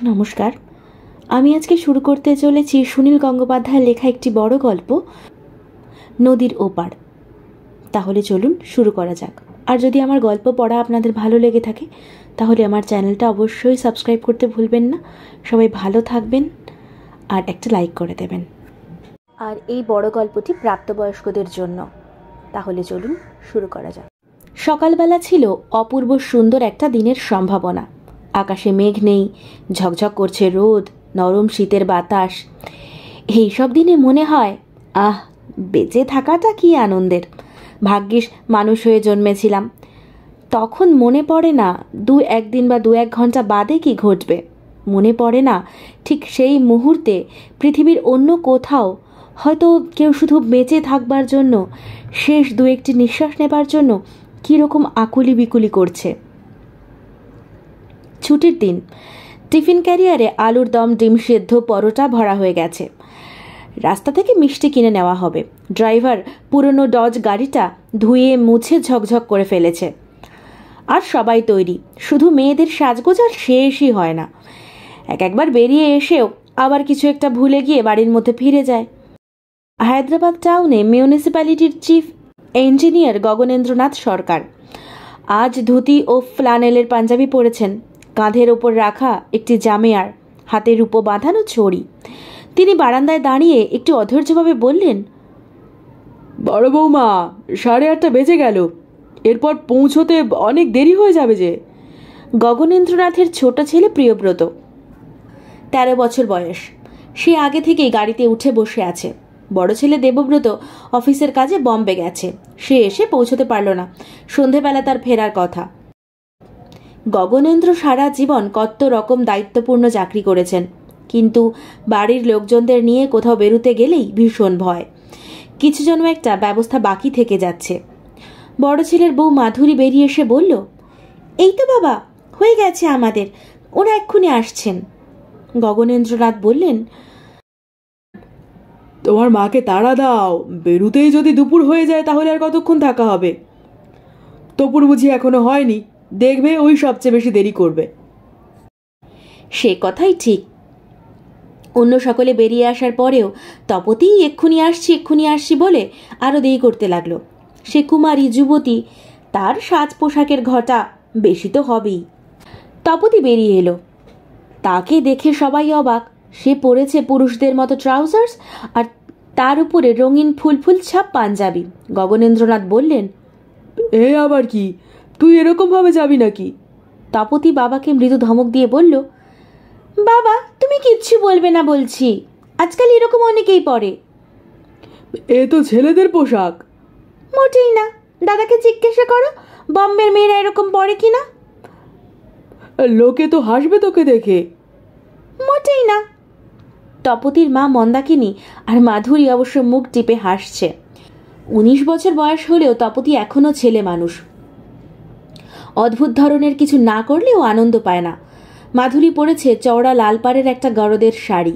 নমস্কার। আমি আজকে শুরু করতে চলেছি সুনীল গঙ্গোপাধ্যায়ের লেখা একটি বড় গল্প, নদীর ওপার। তাহলে চলুন শুরু করা যাক। আর যদি আমার গল্প পড়া আপনাদের ভালো লেগে থাকে তাহলে আমার চ্যানেলটা অবশ্যই সাবস্ক্রাইব করতে ভুলবেন না। সবাই ভালো থাকবেন আর একটা লাইক করে দেবেন। আর এই বড় গল্পটি প্রাপ্তবয়স্কদের জন্য। তাহলে চলুন শুরু করা যাক। সকালবেলা ছিল অপূর্ব সুন্দর একটা দিনের সম্ভাবনা। আকাশে মেঘ নেই, ঝকঝক করছে রোদ, নরম শীতের বাতাস। এইসব দিনে মনে হয়, বেঁচে থাকাটা কি আনন্দের। ভাগ্যিস মানুষ হয়ে জন্মেছিলাম। তখন মনে পড়ে না একদিন বা এক ঘন্টা বাদে কি ঘটবে। মনে পড়ে না ঠিক সেই মুহূর্তে পৃথিবীর অন্য কোথাও হয়তো কেউ শুধু বেঁচে থাকবার জন্য, শেষ একটি নিঃশ্বাস নেবার জন্য কীরকম আকুলি বিকুলি করছে। ছুটির দিন। টিফিন ক্যারিয়ারে আলুর দম, ডিম সেদ্ধ, পরোটা ভরা হয়ে গেছে। রাস্তা থেকে মিষ্টি কিনে নেওয়া হবে। ড্রাইভার পুরনো ডজ গাড়িটা ধুয়ে মুছে ঝকঝক করে ফেলেছে। আর সবাই তৈরি। শুধু মেয়েদের সাজগোজ আর শেষই হয় না। একবার বেরিয়ে এসেও আবার কিছু একটা ভুলে গিয়ে বাড়ির মধ্যে ফিরে যায়। হায়দ্রাবাদ টাউনে মিউনিসিপ্যালিটির চিফ ইঞ্জিনিয়ার গগনেন্দ্রনাথ সরকার আজ ধুতি ও ফ্লানেলের পাঞ্জাবি পরেছেন। কাঁধের ওপর রাখা একটি জামেয়ার, হাতে রূপো বাঁধানো ছড়ি। তিনি বারান্দায় দাঁড়িয়ে একটু অধৈর্যভাবে বললেন, বড় বৌমা, 8:30 বেজে গেল। এরপর পৌঁছতে অনেক দেরি হয়ে যাবে যে। গগনেন্দ্রনাথের ছোট ছেলে প্রিয়ব্রত, 13 বছর বয়স। সে আগে থেকেই গাড়িতে উঠে বসে আছে। বড় ছেলে দেবব্রত অফিসের কাজে বম্বে গেছে। সে এসে পৌঁছতে পারল না। সন্ধেবেলা তার ফেরার কথা। গগনেন্দ্র সারা জীবন কত রকম দায়িত্বপূর্ণ চাকরি করেছেন, কিন্তু বাড়ির লোকজনদের নিয়ে কোথাও বেরুতে গেলেই ভীষণ ভয়। কিছু যেন একটা ব্যবস্থা বাকি থেকে যাচ্ছে। বড় ছেলের বউ মাধুরী বেরিয়ে এসে বলল, এই তো বাবা, হয়ে গেছে আমাদের, ওরা এক্ষুনি আসছেন। গগনেন্দ্রনাথ বললেন, তোমার মাকে তাড়া দাও। বেরুতেই যদি দুপুর হয়ে যায় তাহলে আর কতক্ষণ থাকা হবে? তপুর বুঝি এখনো হয়নি, দেখবে ওই সবচেয়ে বেশি দেরি করবে। সে কথাই ঠিক। অন্য সকলে বেরিয়ে আসার পরেও তপতি এক্ষুনি আসছি বলে আরো দেরি করতে লাগলো। সে কুমারী যুবতী, তার সাজ পোশাকের ঘটা বেশি তো হবেই। তপতি বেরিয়ে এলো। তাকে দেখে সবাই অবাক। সে পরেছে পুরুষদের মতো ট্রাউজার্স আর তার উপরে রঙিন ফুল ছাপ পাঞ্জাবি। গগনেন্দ্রনাথ বললেন, এ আবার কি, তুই এরকম ভাবে যাবি নাকি? তপতি বাবাকে মৃদু ধমক দিয়ে বলল, বাবা তুমি কিচ্ছু বলবে না বলছি, আজকাল এরকম অনেকেই পরে। এ তো ছেলেদের পোশাক। মোটেই না, দাদাকে জিজ্ঞাসা করো বম্বের মেয়েরা এরকম পরে কিনা। লোকে তো হাসবে তোকে দেখে। মোটেই না। তপতির মা মন্দাকিনী আর মাধুরী অবশ্য মুখ টিপে হাসছে। 19 বছর বয়স হলেও তপতি এখনো ছেলে মানুষ। অদ্ভুত ধরনের কিছু না করলেও আনন্দ পায় না। মাধুরী পরেছে চওড়া লাল পাড়ের একটা গরদের শাড়ি।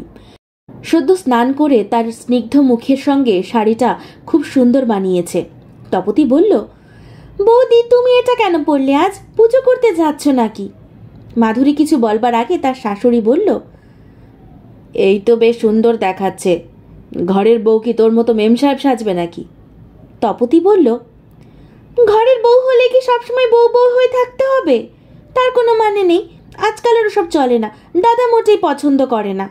সদ্য স্নান করে তার স্নিগ্ধ মুখের সঙ্গে শাড়িটা খুব সুন্দর মানিয়েছে। তপতি বলল, বৌদি তুমি এটা কেন পরলে? আজ পুজো করতে যাচ্ছ নাকি? মাধুরী কিছু বলবার আগে তার শাশুড়ি বলল, এই তো বেশ সুন্দর দেখাচ্ছে। ঘরের বউ কি তোর মতো মেম সাহেব সাজবে নাকি? তপতি বলল, ঘরের বউ হলে কি সবসময় বউ বউ হয়ে থাকতে হবে? তার কোনো মানে নেই। আজকাল ওর সব চলে না, দাদা মোটেই পছন্দ করে না।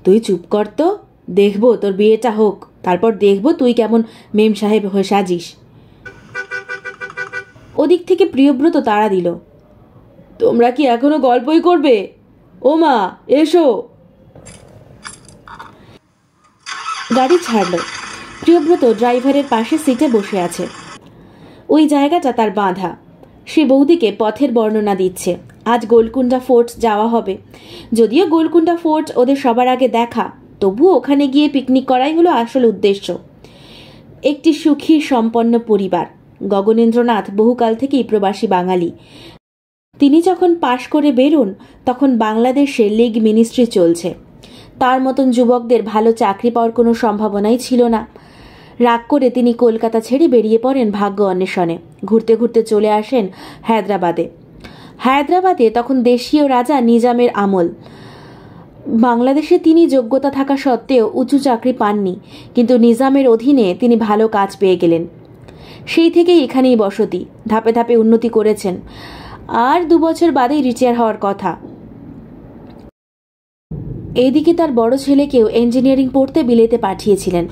তুই চুপ কর তো, দেখবো তোর বিয়েটা হোক, তারপর দেখবো তুই কেমন মেম সাহেব হয়ে সাজিস। ওদিক থেকে প্রিয়ব্রত তাড়া দিল, তোমরা কি এখনো গল্পই করবে? ও মা, এসো। গাড়ি ছাড়ল। প্রিয়ব্রত ড্রাইভারের পাশে সিটে বসে আছে। ওই জায়গাটা তার বাঁধা। সে বৌদিকে পথের বর্ণনা দিচ্ছে। আজ গোলকুন্ডা ফোর্ট যাওয়া হবে। যদিও গোলকুন্ডা ফোর্ট ওদের সবার আগে দেখা, তবুও ওখানে গিয়ে পিকনিক করাই হলো আসল উদ্দেশ্য। একটি সুখী সম্পন্ন পরিবার। গগনেন্দ্রনাথ বহুকাল থেকেই প্রবাসী বাঙালি। তিনি যখন পাশ করে বেরোন তখন বাংলাদেশে লীগ মিনিস্ট্রি চলছে। তার মতন যুবকদের ভালো চাকরি পাওয়ার কোনো সম্ভাবনাই ছিল না। রাগ করে তিনি কলকাতা ছেড়ে বেরিয়ে পড়েন ভাগ্য অন্বেষণে। ঘুরতে ঘুরতে চলে আসেন হায়দ্রাবাদে। হায়দ্রাবাদে তখন দেশীয় রাজা নিজামের আমল। বাংলাদেশে তিনি যোগ্যতা থাকা সত্ত্বেও উঁচু চাকরি পাননি, কিন্তু নিজামের অধীনে তিনি ভালো কাজ পেয়ে গেলেন। সেই থেকেই এখানেই বসতি, ধাপে ধাপে উন্নতি করেছেন। আর 2 বছর বাদেই রিটায়ার হওয়ার কথা। এইদিকে তার বড় ছেলেকেও ইঞ্জিনিয়ারিং পড়তে বিলেতে পাঠিয়েছিলেন।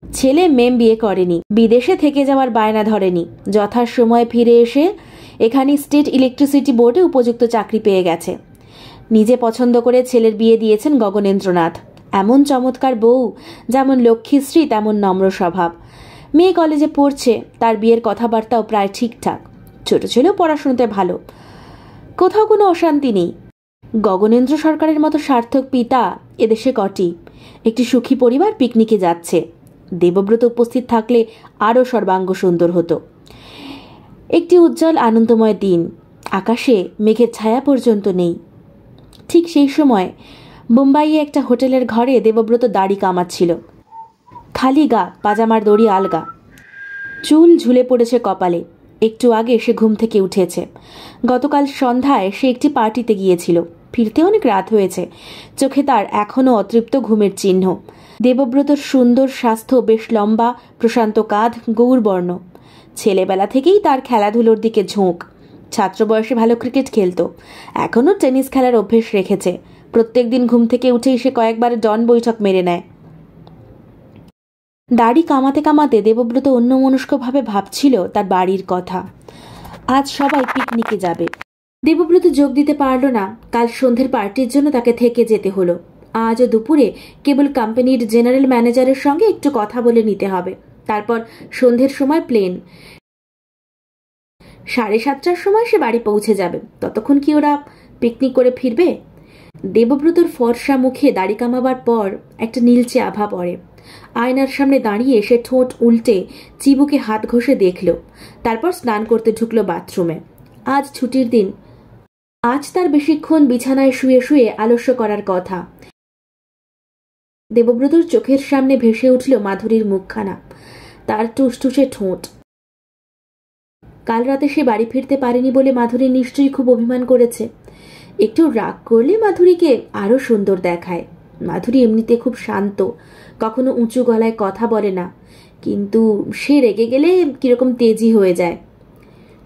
ছেলে মেম বিয়ে করেনি, বিদেশে থেকে যাওয়ার বায়না ধরেনি, যথাসময়ে ফিরে এসে এখানে স্টেট ইলেকট্রিসিটি বোর্ডে উপযুক্ত চাকরি পেয়ে গেছে। নিজে পছন্দ করে ছেলের বিয়ে দিয়েছেন গগনেন্দ্রনাথ। এমন চমৎকার বউ, যেমন লক্ষ্মীশ্রী তেমন নম্র স্বভাব। মেয়ে কলেজে পড়ছে, তার বিয়ের কথাবার্তাও প্রায় ঠিকঠাক। ছোট ছেলেও পড়াশোনাতে ভালো, কোথাও কোনো অশান্তি নেই। গগনেন্দ্র সরকারের মতো সার্থক পিতা এদেশে কটি। একটি সুখী পরিবার পিকনিকে যাচ্ছে। দেবব্রত উপস্থিত থাকলে আরও সর্বাঙ্গ সুন্দর হতো। একটি উজ্জ্বল আনন্দময় দিন, আকাশে মেঘের ছায়া পর্যন্ত নেই। ঠিক সেই সময় বোম্বাইয়ে একটা হোটেলের ঘরে দেবব্রত দাড়ি কামাচ্ছিল। খালি গা, পাজামার দড়ি আলগা, চুল ঝুলে পড়েছে কপালে। একটু আগে সে ঘুম থেকে উঠেছে। গতকাল সন্ধ্যায় সে একটি পার্টিতে গিয়েছিল, ফিরতে অনেক রাত হয়েছে। চোখে তার এখনও অতৃপ্ত ঘুমের চিহ্ন। দেবব্রতর সুন্দর স্বাস্থ্য, বেশ লম্বা প্রশান্ত কাঁধ, গৌরবর্ণ। ছেলেবেলা থেকেই তার খেলাধুলোর দিকে ঝোঁক। ছাত্র বয়সে ভালো ক্রিকেট খেলত, এখনও টেনিস খেলার অভ্যেস রেখেছে। প্রত্যেক দিন ঘুম থেকে উঠেই সে কয়েকবার ডন বৈঠক মেরে নেয়। দাড়ি কামাতে কামাতে দেবব্রত অন্যমনস্কভাবে ভাবছিল তার বাড়ির কথা। আজ সবাই পিকনিকে যাবে। দেবব্রত যোগ দিতে পারল না। কাল সন্ধ্যের পার্টির জন্য তাকে থেকে যেতে হলো। আজও দুপুরে কেবল কোম্পানির জেনারেল ম্যানেজারের সঙ্গে একটু কথা বলে নিতে হবে। তারপর সন্ধ্যের সময় প্লেন। 7:30টার সময় সে বাড়ি পৌঁছে যাবে। ততক্ষণ কি ওরা পিকনিক করে ফিরবে? দেবব্রতর ফর্সা মুখে দাড়ি কামাবার পর একটা নীলচে আভা পড়ে। আয়নার সামনে দাঁড়িয়ে সে ঠোঁট উল্টে চিবুকে হাত ঘষে দেখল। তারপর স্নান করতে ঢুকল বাথরুমে। আজ ছুটির দিন, আজ তার বেশিক্ষণ বিছানায় শুয়ে শুয়ে আলস্য করার কথা। দেবব্রতর চোখের সামনে ভেসে উঠল মাধুরীর মুখখানা, তার টুসটুসে ঠোঁট। কাল রাতে সে বাড়ি ফিরতে পারেনি বলে মাধুরী নিশ্চয়ই খুব অভিমান করেছে। একটু রাগ করলে মাধুরীকে আরো সুন্দর দেখায়। মাধুরী এমনিতে খুব শান্ত, কখনো উঁচু গলায় কথা বলে না, কিন্তু সে রেগে গেলে কিরকম তেজি হয়ে যায়।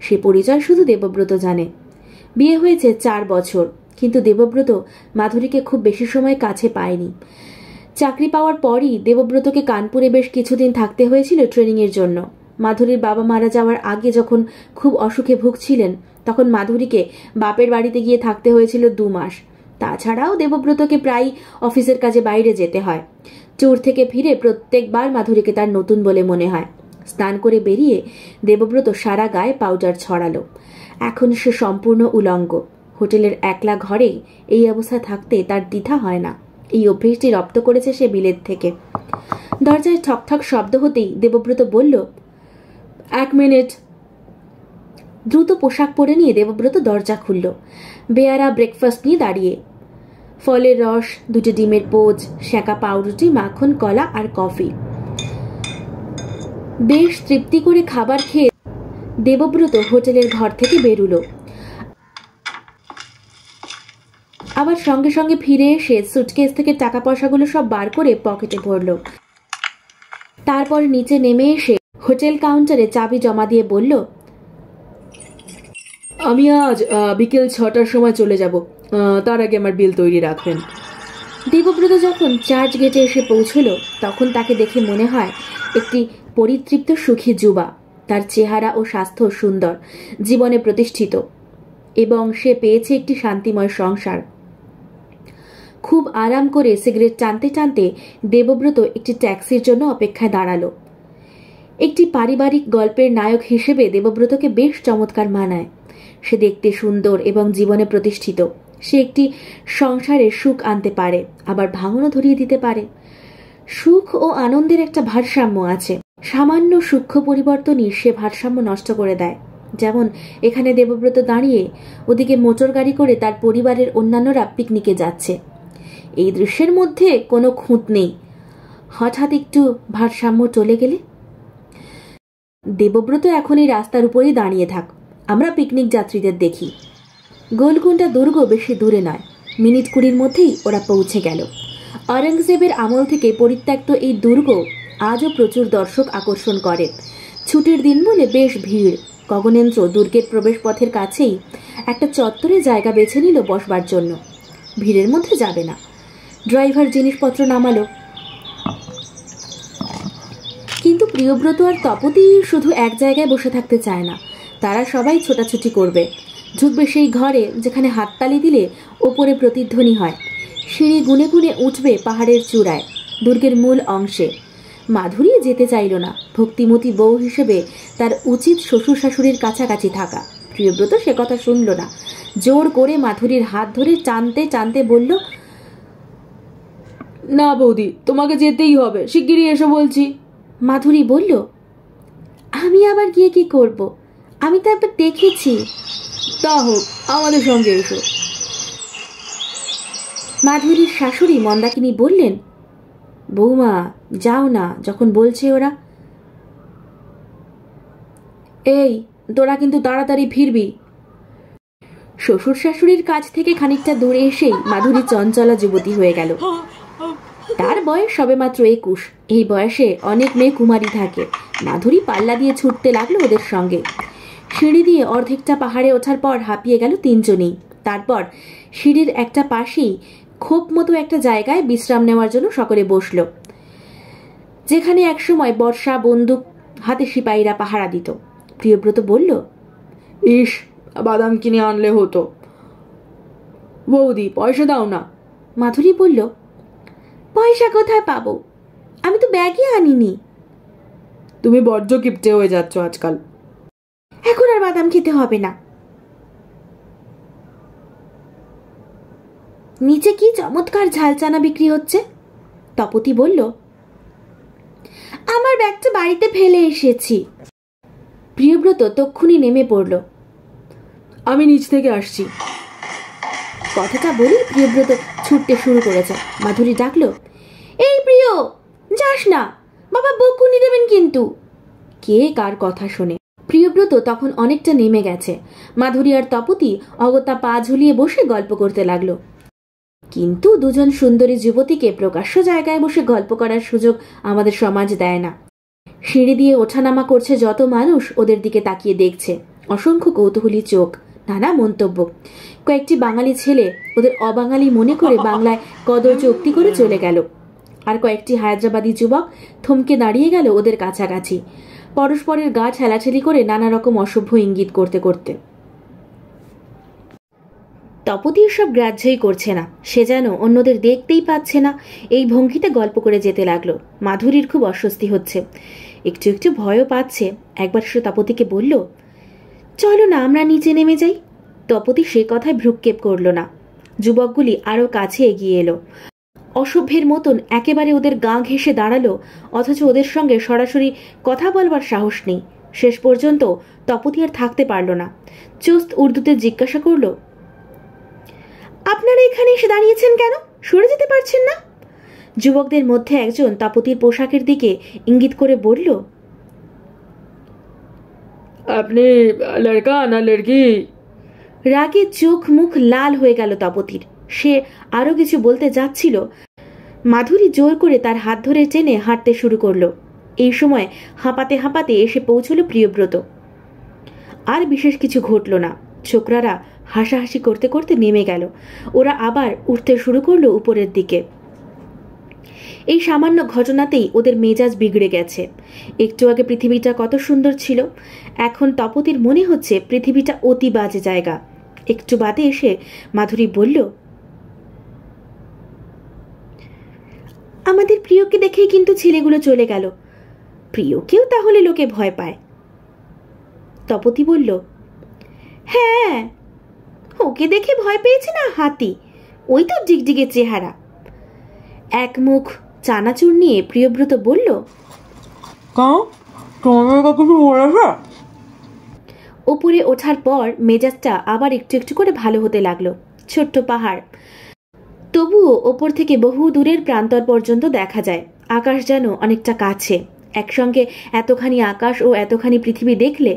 সে পরিচয় শুধু দেবব্রত জানে। বিয়ে হয়েছে 4 বছর, কিন্তু দেবব্রত মাধুরীকে খুব বেশি সময় কাছে পায়নি। চাকরি পাওয়ার পরই দেবব্রতকে কানপুরে বেশ কিছুদিন থাকতে হয়েছিল ট্রেনিংয়ের জন্য। মাধুরীর বাবা মারা যাওয়ার আগে যখন খুব অসুখে ভুগছিলেন, তখন মাধুরীকে বাপের বাড়িতে গিয়ে থাকতে হয়েছিল 2 মাস। তাছাড়াও দেবব্রতকে প্রায় অফিসের কাজে বাইরে যেতে হয়। ট্যুর থেকে ফিরে প্রত্যেকবার মাধুরীকে তার নতুন বলে মনে হয়। স্নান করে বেরিয়ে দেবব্রত সারা গায়ে পাউডার ছড়ালো। এখন সে সম্পূর্ণ উলঙ্গ। হোটেলের একলা ঘরে এই অবস্থা থাকতে তার দ্বিধা হয় না। এই অভ্যেসটি রপ্ত করেছে সে বিলেত থেকে। দরজায় ঠকঠক শব্দ হতেই দেবব্রত বলল, 1 মিনিট। দ্রুত পোশাক পরে নিয়ে দেবব্রত দরজা খুলল। বেয়ারা ব্রেকফাস্ট নিয়ে দাঁড়িয়ে, ফলের রস, 2টি ডিমের পোচ, সেঁকা পাউরুটি, মাখন, কলা আর কফি। বেশ তৃপ্তি করে খাবার খেয়ে দেবব্রত হোটেলের ঘর থেকে বেরুলো। আবার সঙ্গে সঙ্গে ফিরে এসে সুটকেস থেকে টাকা পয়সাগুলো সব বার করে পকেটে ভরল। তারপর নিচে নেমে এসে হোটেল কাউন্টারে চাবি জমা দিয়ে বলল, আমি আজ বিকেল 6টার সময় চলে যাব, তার আগে আমার বিল তৈরি রাখবেন। দেবব্রত যখন চার্চ গেটে এসে পৌঁছল, তখন তাকে দেখে মনে হয় একটি পরিতৃপ্ত সুখী যুবা। তার চেহারা ও স্বাস্থ্য সুন্দর, জীবনে প্রতিষ্ঠিত, এবং সে পেয়েছে একটি শান্তিময় সংসার। খুব আরাম করে সিগারেট টানতে টানতে দেবব্রত একটি ট্যাক্সির জন্য অপেক্ষায় দাঁড়ালো। একটি পারিবারিক গল্পের নায়ক হিসেবে দেবব্রতকে বেশ চমৎকার মানায়। সে দেখতে সুন্দর এবং জীবনে প্রতিষ্ঠিত। সে একটি সংসারে সুখ আনতে পারে, আবার ভাঙনও ধরিয়ে দিতে পারে। সুখ ও আনন্দের একটা ভারসাম্য আছে। সামান্য সূক্ষ্ম পরিবর্তনই সে ভারসাম্য নষ্ট করে দেয়। যেমন এখানে দেবব্রত দাঁড়িয়ে, ওদিকে মোটর গাড়ি করে তার পরিবারের অন্যান্যরা পিকনিকে যাচ্ছে। এই দৃশ্যের মধ্যে কোনো খুঁত নেই। হঠাৎ একটু ভারসাম্য চলে গেলে? দেবব্রত এখন এই রাস্তার উপরেই দাঁড়িয়ে থাক, আমরা পিকনিক যাত্রীদের দেখি। গোলকুন্ডা দুর্গ বেশি দূরে নয়, মিনিট 20 মধ্যেই ওরা পৌঁছে গেল। আওরঙ্গজেবের আমল থেকে পরিত্যক্ত এই দুর্গ আজও প্রচুর দর্শক আকর্ষণ করে। ছুটির দিন বলে বেশ ভিড়। গগনেন্দ্র দুর্গের প্রবেশপথের কাছেই একটা চত্বরে জায়গা বেছে নিল বসবার জন্য। ভিড়ের মধ্যে যাবে না। ড্রাইভার জিনিসপত্র নামালো। কিন্তু প্রিয়ব্রত আর তপতি শুধু এক জায়গায় বসে থাকতে চায় না। তারা সবাই ছোটাছুটি করবে, ঢুকবে সেই ঘরে যেখানে হাততালি দিলে ওপরে প্রতিধ্বনি হয়। সিঁড়ি গুনে গুনে উঠবে পাহাড়ের চূড়ায়, দুর্গের মূল অংশে। মাধুরী যেতে চাইল না। ভক্তিমতী বউ হিসেবে তার উচিত শ্বশুর শাশুড়ির কাছাকাছি থাকা। প্রিয়ব্রত সে কথা শুনল না। জোর করে মাধুরীর হাত ধরে টানতে টানতে বলল, না বৌদি, তোমাকে যেতেই হবে, শিগগিরই এসো বলছি। মাধুরী বলল, আমি আবার গিয়ে কি করব? আমি তো একবার দেখেছি। তা হোক, আমাদের সঙ্গে এসো। মাধুরীর শাশুড়ি মন্দাকিনী বললেন, বৌমা যাও না, যখন বলছে ওরা। এই তোরা কিন্তু তাড়াতাড়ি ফিরবি। শ্বশুর শাশুড়ির কাছ থেকে খানিকটা দূরে এসেই মাধুরী চঞ্চলা যুবতী হয়ে গেল। তার বয়স সবে মাত্র 21। এই বয়সে অনেক মেয়ে কুমারী থাকে। মাধুরী পাল্লা দিয়ে ছুটতে লাগলো ওদের সঙ্গে। সিঁড়ি দিয়ে অর্ধেকটা পাহাড়ে ওঠার পর হাঁপিয়ে গেল তিনজনেই। তারপর সিঁড়ির একটা পাশেই খোপ মতো একটা জায়গায় বিশ্রাম নেওয়ার জন্য সকলে বসল, যেখানে একসময় বর্ষা বন্দুক হাতে সিপাহীরা পাহারা দিত। প্রিয়ব্রত বলল, ইস, বাদাম কিনে আনলে হতো। বৌদি, পয়সা দাও না। মাধুরী বলল, পয়সা কোথায় পাবো? আমি তো ব্যাগই আনিনি। তুমি বড্ড কিপটে হয়ে যাচ্ছ আজকাল। এখন আর বাদাম খেতে হবে না। নিচে কি চমৎকার ঝালচানা বিক্রি হচ্ছে। তপতি বলল, আমার ব্যাগটা বাড়িতে ফেলে এসেছি। প্রিয়ব্রত তক্ষুনি নেমে পড়ল। আমি নিচ থেকে আসছি। কথাটা বলেই প্রিয়ব্রত ছুটতে শুরু করেছে। মাধুরী ডাকল, এই প্রিয়, যাস না, বাবা বকুনি দেবেন কিন্তু। কে কার কথা শোনে। প্রিয়ব্রত তখন অনেকটা নেমে গেছে। মাধুরী আর তপতি অগত্যা পা ঝুলিয়ে বসে গল্প করতে লাগলো। কিন্তু দুজন সুন্দরী যুবতীকে প্রকাশ্য জায়গায় বসে গল্প করার সুযোগ আমাদের সমাজ দেয় না। সিঁড়ি দিয়ে ওঠানামা করছে যত মানুষ ওদের দিকে তাকিয়ে দেখছে। অসংখ্য কৌতূহলী চোখ, নানা মন্তব্য। কয়েকটি বাঙালি ছেলে ওদের অবাঙালি মনে করে বাংলায় কদর চুক্তি করে চলে গেল। আর কয়েকটি হায়দ্রাবাদী যুবক থমকে দাঁড়িয়ে গেল ওদের কাছাকাছি, পরস্পরের গা ঠেলাঠেলি করে নানা রকম অসভ্য ইঙ্গিত করতে করতে। তপতি সব গ্রাহ্যই করছে না। সে যেন অন্যদের দেখতেই পাচ্ছে না। এই ভঙ্গিতে গল্প করে যেতে লাগলো। মাধুরীর খুব অস্বস্তি হচ্ছে, একটু একটু ভয়ও পাচ্ছে। একবার সে তপতিকে বলল, চলো না আমরা নিচে নেমে যাই। তপতি সে কথায় ভ্রুক্ষেপ করল না। যুবকগুলি আরও কাছে এগিয়ে এলো। অসভ্যের মতন একেবারে ওদের গা ঘেঁষে দাঁড়ালো, অথচ ওদের সঙ্গে সরাসরি কথা বলবার সাহস নেই। শেষ পর্যন্ত তপতি আর থাকতে পারল না। চোস্ত উর্দুতে জিজ্ঞাসা করল, আপনারা এখানে এসে দাঁড়িয়েছেন কেন? সরে যেতে পারছেন না? যুবকদের মধ্যে একজন তপতির পোশাকের দিকে ইঙ্গিত করে বলল, আপনি লড়কা না লড়কি? রাগে চোখ মুখ লাল হয়ে গেল তপতির। সে আরো কিছু বলতে যাচ্ছিল, মাধুরী জোর করে তার হাত ধরে টেনে হাঁটতে শুরু করলো। এই সময় হাঁপাতে হাঁপাতে এসে পৌঁছল প্রিয়ব্রত। আর বিশেষ কিছু ঘটল না। ছোকরারা হাসাহাসি করতে করতে নেমে গেল। ওরা আবার উঠতে শুরু করলো উপরের দিকে। এই সামান্য ঘটনাতেই ওদের মেজাজ বিগড়ে গেছে। একটু আগে পৃথিবীটা কত সুন্দর ছিল, এখন তপতির মনে হচ্ছে পৃথিবীটা অতি বাজে জায়গা। একটু বাদে এসে মাধুরী বলল, আমাদের প্রিয়কে দেখেই কিন্তু ছেলেগুলো চলে গেল। প্রিয়কেও তাহলে লোকে ভয় পায়। তপতি বলল, হ্যাঁ, ওকে দেখে ভয় পেয়েছে না হাতি, ওই তো ডিগডিগে চেহারা। এক মুখ চানাচুর নিয়ে প্রিয়ব্রত বলল, ওপরে ওঠার পর মেজাজটা আবার একটু একটু করে ভালো হতে লাগলো। ছোট্ট পাহাড়, তবুও ওপর থেকে বহু দূরের প্রান্তর পর্যন্ত দেখা যায়। আকাশ যেন অনেকটা কাছে। একসঙ্গে এতখানি আকাশ ও এতখানি পৃথিবী দেখলে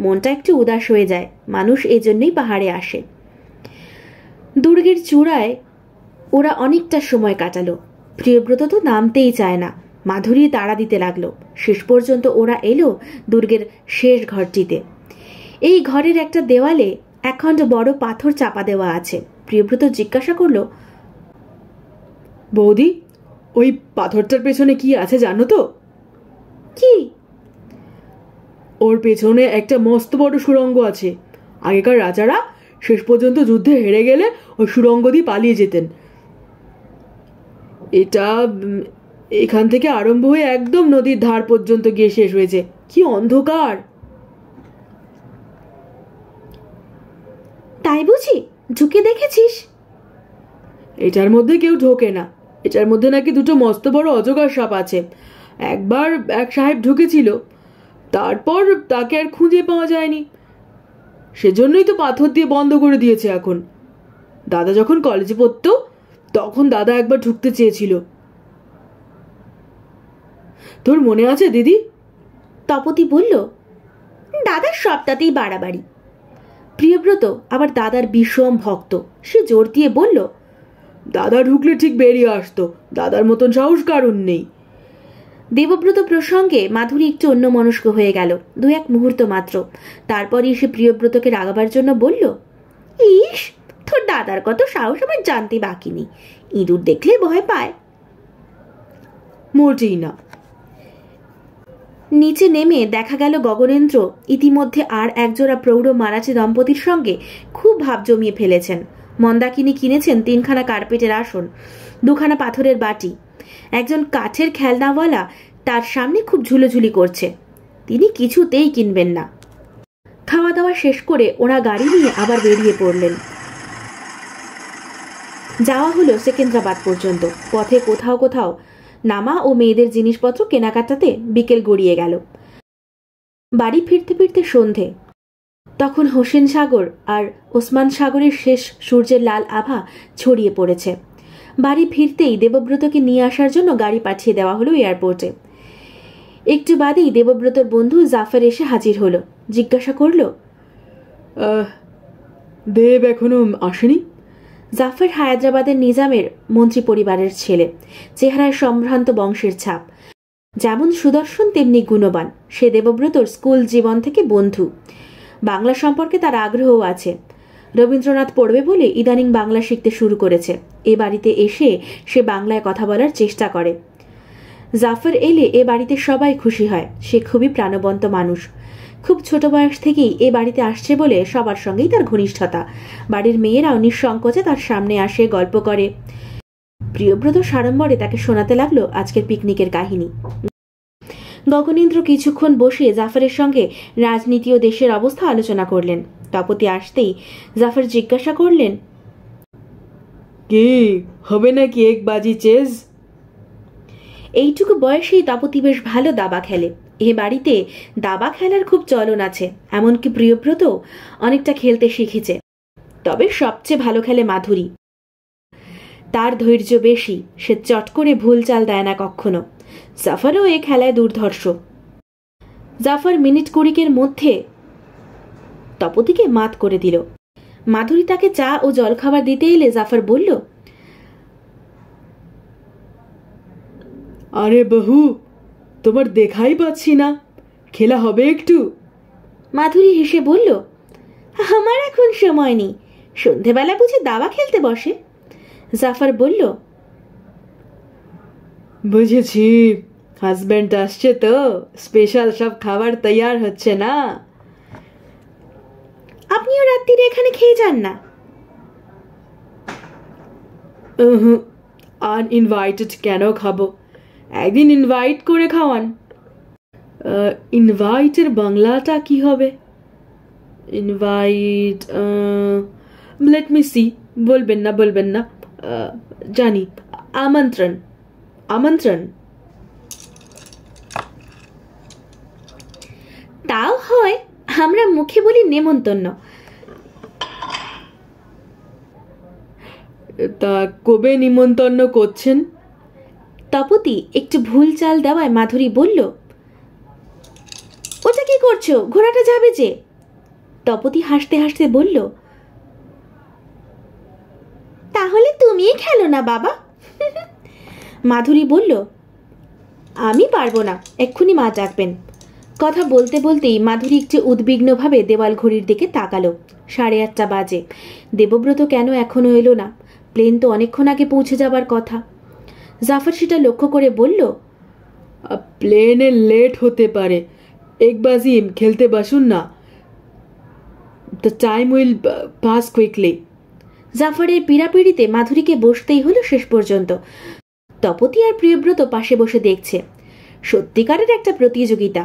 মনটা একটু উদাস হয়ে যায়। মানুষ এজন্যই পাহাড়ে আসে। দুর্গের চূড়ায় ওরা অনেকটা সময় কাটালো। প্রিয়ব্রত তো নামতেই চায় না। মাধুরী তাড়া দিতে লাগলো। শেষ পর্যন্ত ওরা এলো দুর্গের শেষ ঘরটিতে। এই ঘরের একটা দেওয়ালে একখণ্ড বড় পাথর চাপা দেওয়া আছে। প্রিয়ব্রত জিজ্ঞাসা করলো, বৌদি, ওই পাথরটার পেছনে কি আছে জানো তো? কি? ওর পেছনে একটা মস্ত বড় সুড়ঙ্গ আছে। আগেকার রাজারা শেষ পর্যন্ত যুদ্ধে হেরে গেলে ওই সুড়ঙ্গ দিয়ে পালিয়ে যেতেন। এটা এখান থেকে আরম্ভ হয়ে একদম নদীর ধার পর্যন্ত গিয়ে শেষ হয়েছে। কি অন্ধকার! তাই বুঝি? ঢুকে দেখেছিস? এটার মধ্যে কেউ ঢোকে না। এটার মধ্যে নাকি দুটো মস্ত বড় অজগর সাপ আছে। একবার এক সাহেব ঢুকেছিল, তারপর তাকে আর খুঁজে পাওয়া যায়নি। সেজন্যই তো পাথর দিয়ে বন্ধ করে দিয়েছে এখন। দাদা যখন কলেজে পড়তো তখন দাদা একবার ঢুকতে চেয়েছিল। তোর মনে আছে দিদি? তপতি বলল, দাদার সবটাতেই বাড়াবাড়ি। প্রিয়ব্রত আবার দাদার বিষম ভক্ত। সে জোর দিয়ে বলল, দাদা ঢুকলে ঠিক বেরিয়ে আসতো। দাদার মতন সাহস কারণ নেই। দেবব্রত প্রসঙ্গে মাধুরী একটু অন্যমনস্ক হয়ে গেল, দু এক মুহূর্ত মাত্র। তারপরই সে প্রিয়ব্রতকে রাগাবার জন্য বলল, ইস, তোর দাদার কত সাহস আমার জানতে বাকি নেই। ইঁদুর দেখলে ভয় পায়। মোটেই না। নিচে নেমে দেখা গেল গগনেন্দ্র ইতিমধ্যে আর একজোড়া প্রৌঢ় মারাঠি দম্পতির সঙ্গে খুব ভাব জমিয়ে ফেলেছেন। মন্দাকিনী কিনেছেন 3খানা কার্পেটের আসন, 2খানা পাথরের বাটি। একজন কাঠের খেলনাওয়ালা তার সামনে খুব ঝুলোঝুলি করছে। তিনি কিছুতেই কিনবেন না। খাওয়া দাওয়া শেষ করে ওরা গাড়ি নিয়ে আবার বেরিয়ে পড়লেন। যাওয়া হলো সেকেন্দ্রাবাদ পর্যন্ত। পথে কোথাও কোথাও নামা ও মেয়েদের জিনিসপত্র কেনাকাটাতে বিকেল গড়িয়ে গেল। বাড়ি ফিরতে ফিরতে সন্ধে। তখন হোসেন সাগর আর ওসমান সাগরের শেষ সূর্যের লাল আভা ছড়িয়ে পড়েছে। বাড়ি ফিরতেই দেবব্রতকে নিয়ে আসার জন্য গাড়ি পাঠিয়ে দেওয়া হলো এয়ারপোর্টে। একটু বাদেই দেবব্রতর বন্ধু জাফর এসে হাজির হলো। জিজ্ঞাসা করল, দেব এখনো আসেনি? জাফর হায়দ্রাবাদের নিজামের মন্ত্রী পরিবারের ছেলে। চেহারায় সম্ভ্রান্ত বংশের ছাপ। যেমন সুদর্শন তেমনি গুণবান। সে দেবব্রতর স্কুল জীবন থেকে বন্ধু। বাংলা সম্পর্কে তার আগ্রহও আছে। রবীন্দ্রনাথ পড়বে বলে ইদানিং বাংলা শিখতে শুরু করেছে। এ বাড়িতে এসে সে বাংলায় কথা বলার চেষ্টা করে। জাফর এলে এ বাড়িতে সবাই খুশি হয়। সে খুবই প্রাণবন্ত মানুষ। খুব ছোট বয়স থেকেই এ বাড়িতে আসছে বলে সবার সঙ্গেই তার ঘনিষ্ঠতা। বাড়ির মেয়েরাও নিঃসংকোচে তার সামনে আসে, গল্প করে। প্রিয়ব্রত সাড়ম্বরে তাকে শোনাতে লাগলো আজকের পিকনিকের কাহিনী। গগনেন্দ্র কিছুক্ষণ বসে জাফরের সঙ্গে রাজনীতি ও দেশের অবস্থা আলোচনা করলেন। তপতি আসতেই জাফর জিজ্ঞাসা করলেন, কি হবে নাকি এক বাজি চেজ? এইটুকু বয়সেই তপতি বেশ ভালো দাবা খেলে। এ বাড়িতে দাবা খেলার খুব চলন আছে। এমনকি প্রিয়ব্রত অনেকটা খেলতে শিখেছে। তবে সবচেয়ে ভালো খেলে মাধুরী। তার ধৈর্য বেশি। সে চট করে ভুল চাল দেয় না কখনো। জাফরও এ খেলায় দুর্ধর্ষ। জাফর মিনিট 20 মধ্যে তপতিকে মাত করে দিল। মাধুরী তাকে চা ও জলখাবার দিতে এলে জাফর বলল, আরে বহু, তোমার দেখাই পাচ্ছি না, খেলা হবে একটু? মাধুরী হেসে বলল, আমার এখন সময় নেই। সন্ধেবেলা বুঝি দাবা খেলতে বসে? জাফর বলল, বুঝেছি, হাজব্যান্ড আসছে তো স্পেশাল সব খাবার তৈয়ার হচ্ছে না? আপনিও রাত্রিরে এখানে খেয়ে যান না? আনইনভাইটেড কেন খাবো? একদিন ইনভাইট করে খাওয়ান। ইনভাইটের বাংলাটা কি হবে? Invite, let me see. বলবেন না, জানি, আমন্ত্রণ। আমন্ত্রণ তাও হয়, আমরা মুখে বলি নেমন্তন্ন। তা কবে নিমন্ত্রণ করছেন? তপতি একটু ভুল চাল দেওয়ায় মাধুরী বলল, কি করছো? ঘোড়াটা যাবে যে। তপতি হাসতে হাসতে বলল, তাহলে তুমিই খেলো না বাবা। মাধুরী বলল, আমি পারবো না, এক্ষুনি মা ডাকবেন। কথা বলতে বলতেই মাধুরী একটু উদ্বিগ্নভাবে দেওয়াল ঘড়ির দিকে তাকালো। 8:30 বাজে। দেবব্রত কেন এখনো এলো না? প্লেন তো অনেকক্ষণ আগে পৌঁছে যাবার কথা। জাফর সেটা লক্ষ্য করে বলল, প্লেনে লেট হতে পারে, এক বাজিম খেলতে বসুন না, the time will pass quickly. জাফরের পীড়াপিড়িতে মাধুরীকে বসতেই হলো শেষ পর্যন্ত। তপতি আর প্রিয়ব্রত পাশে বসে দেখছে। সত্যিকারের একটা প্রতিযোগিতা।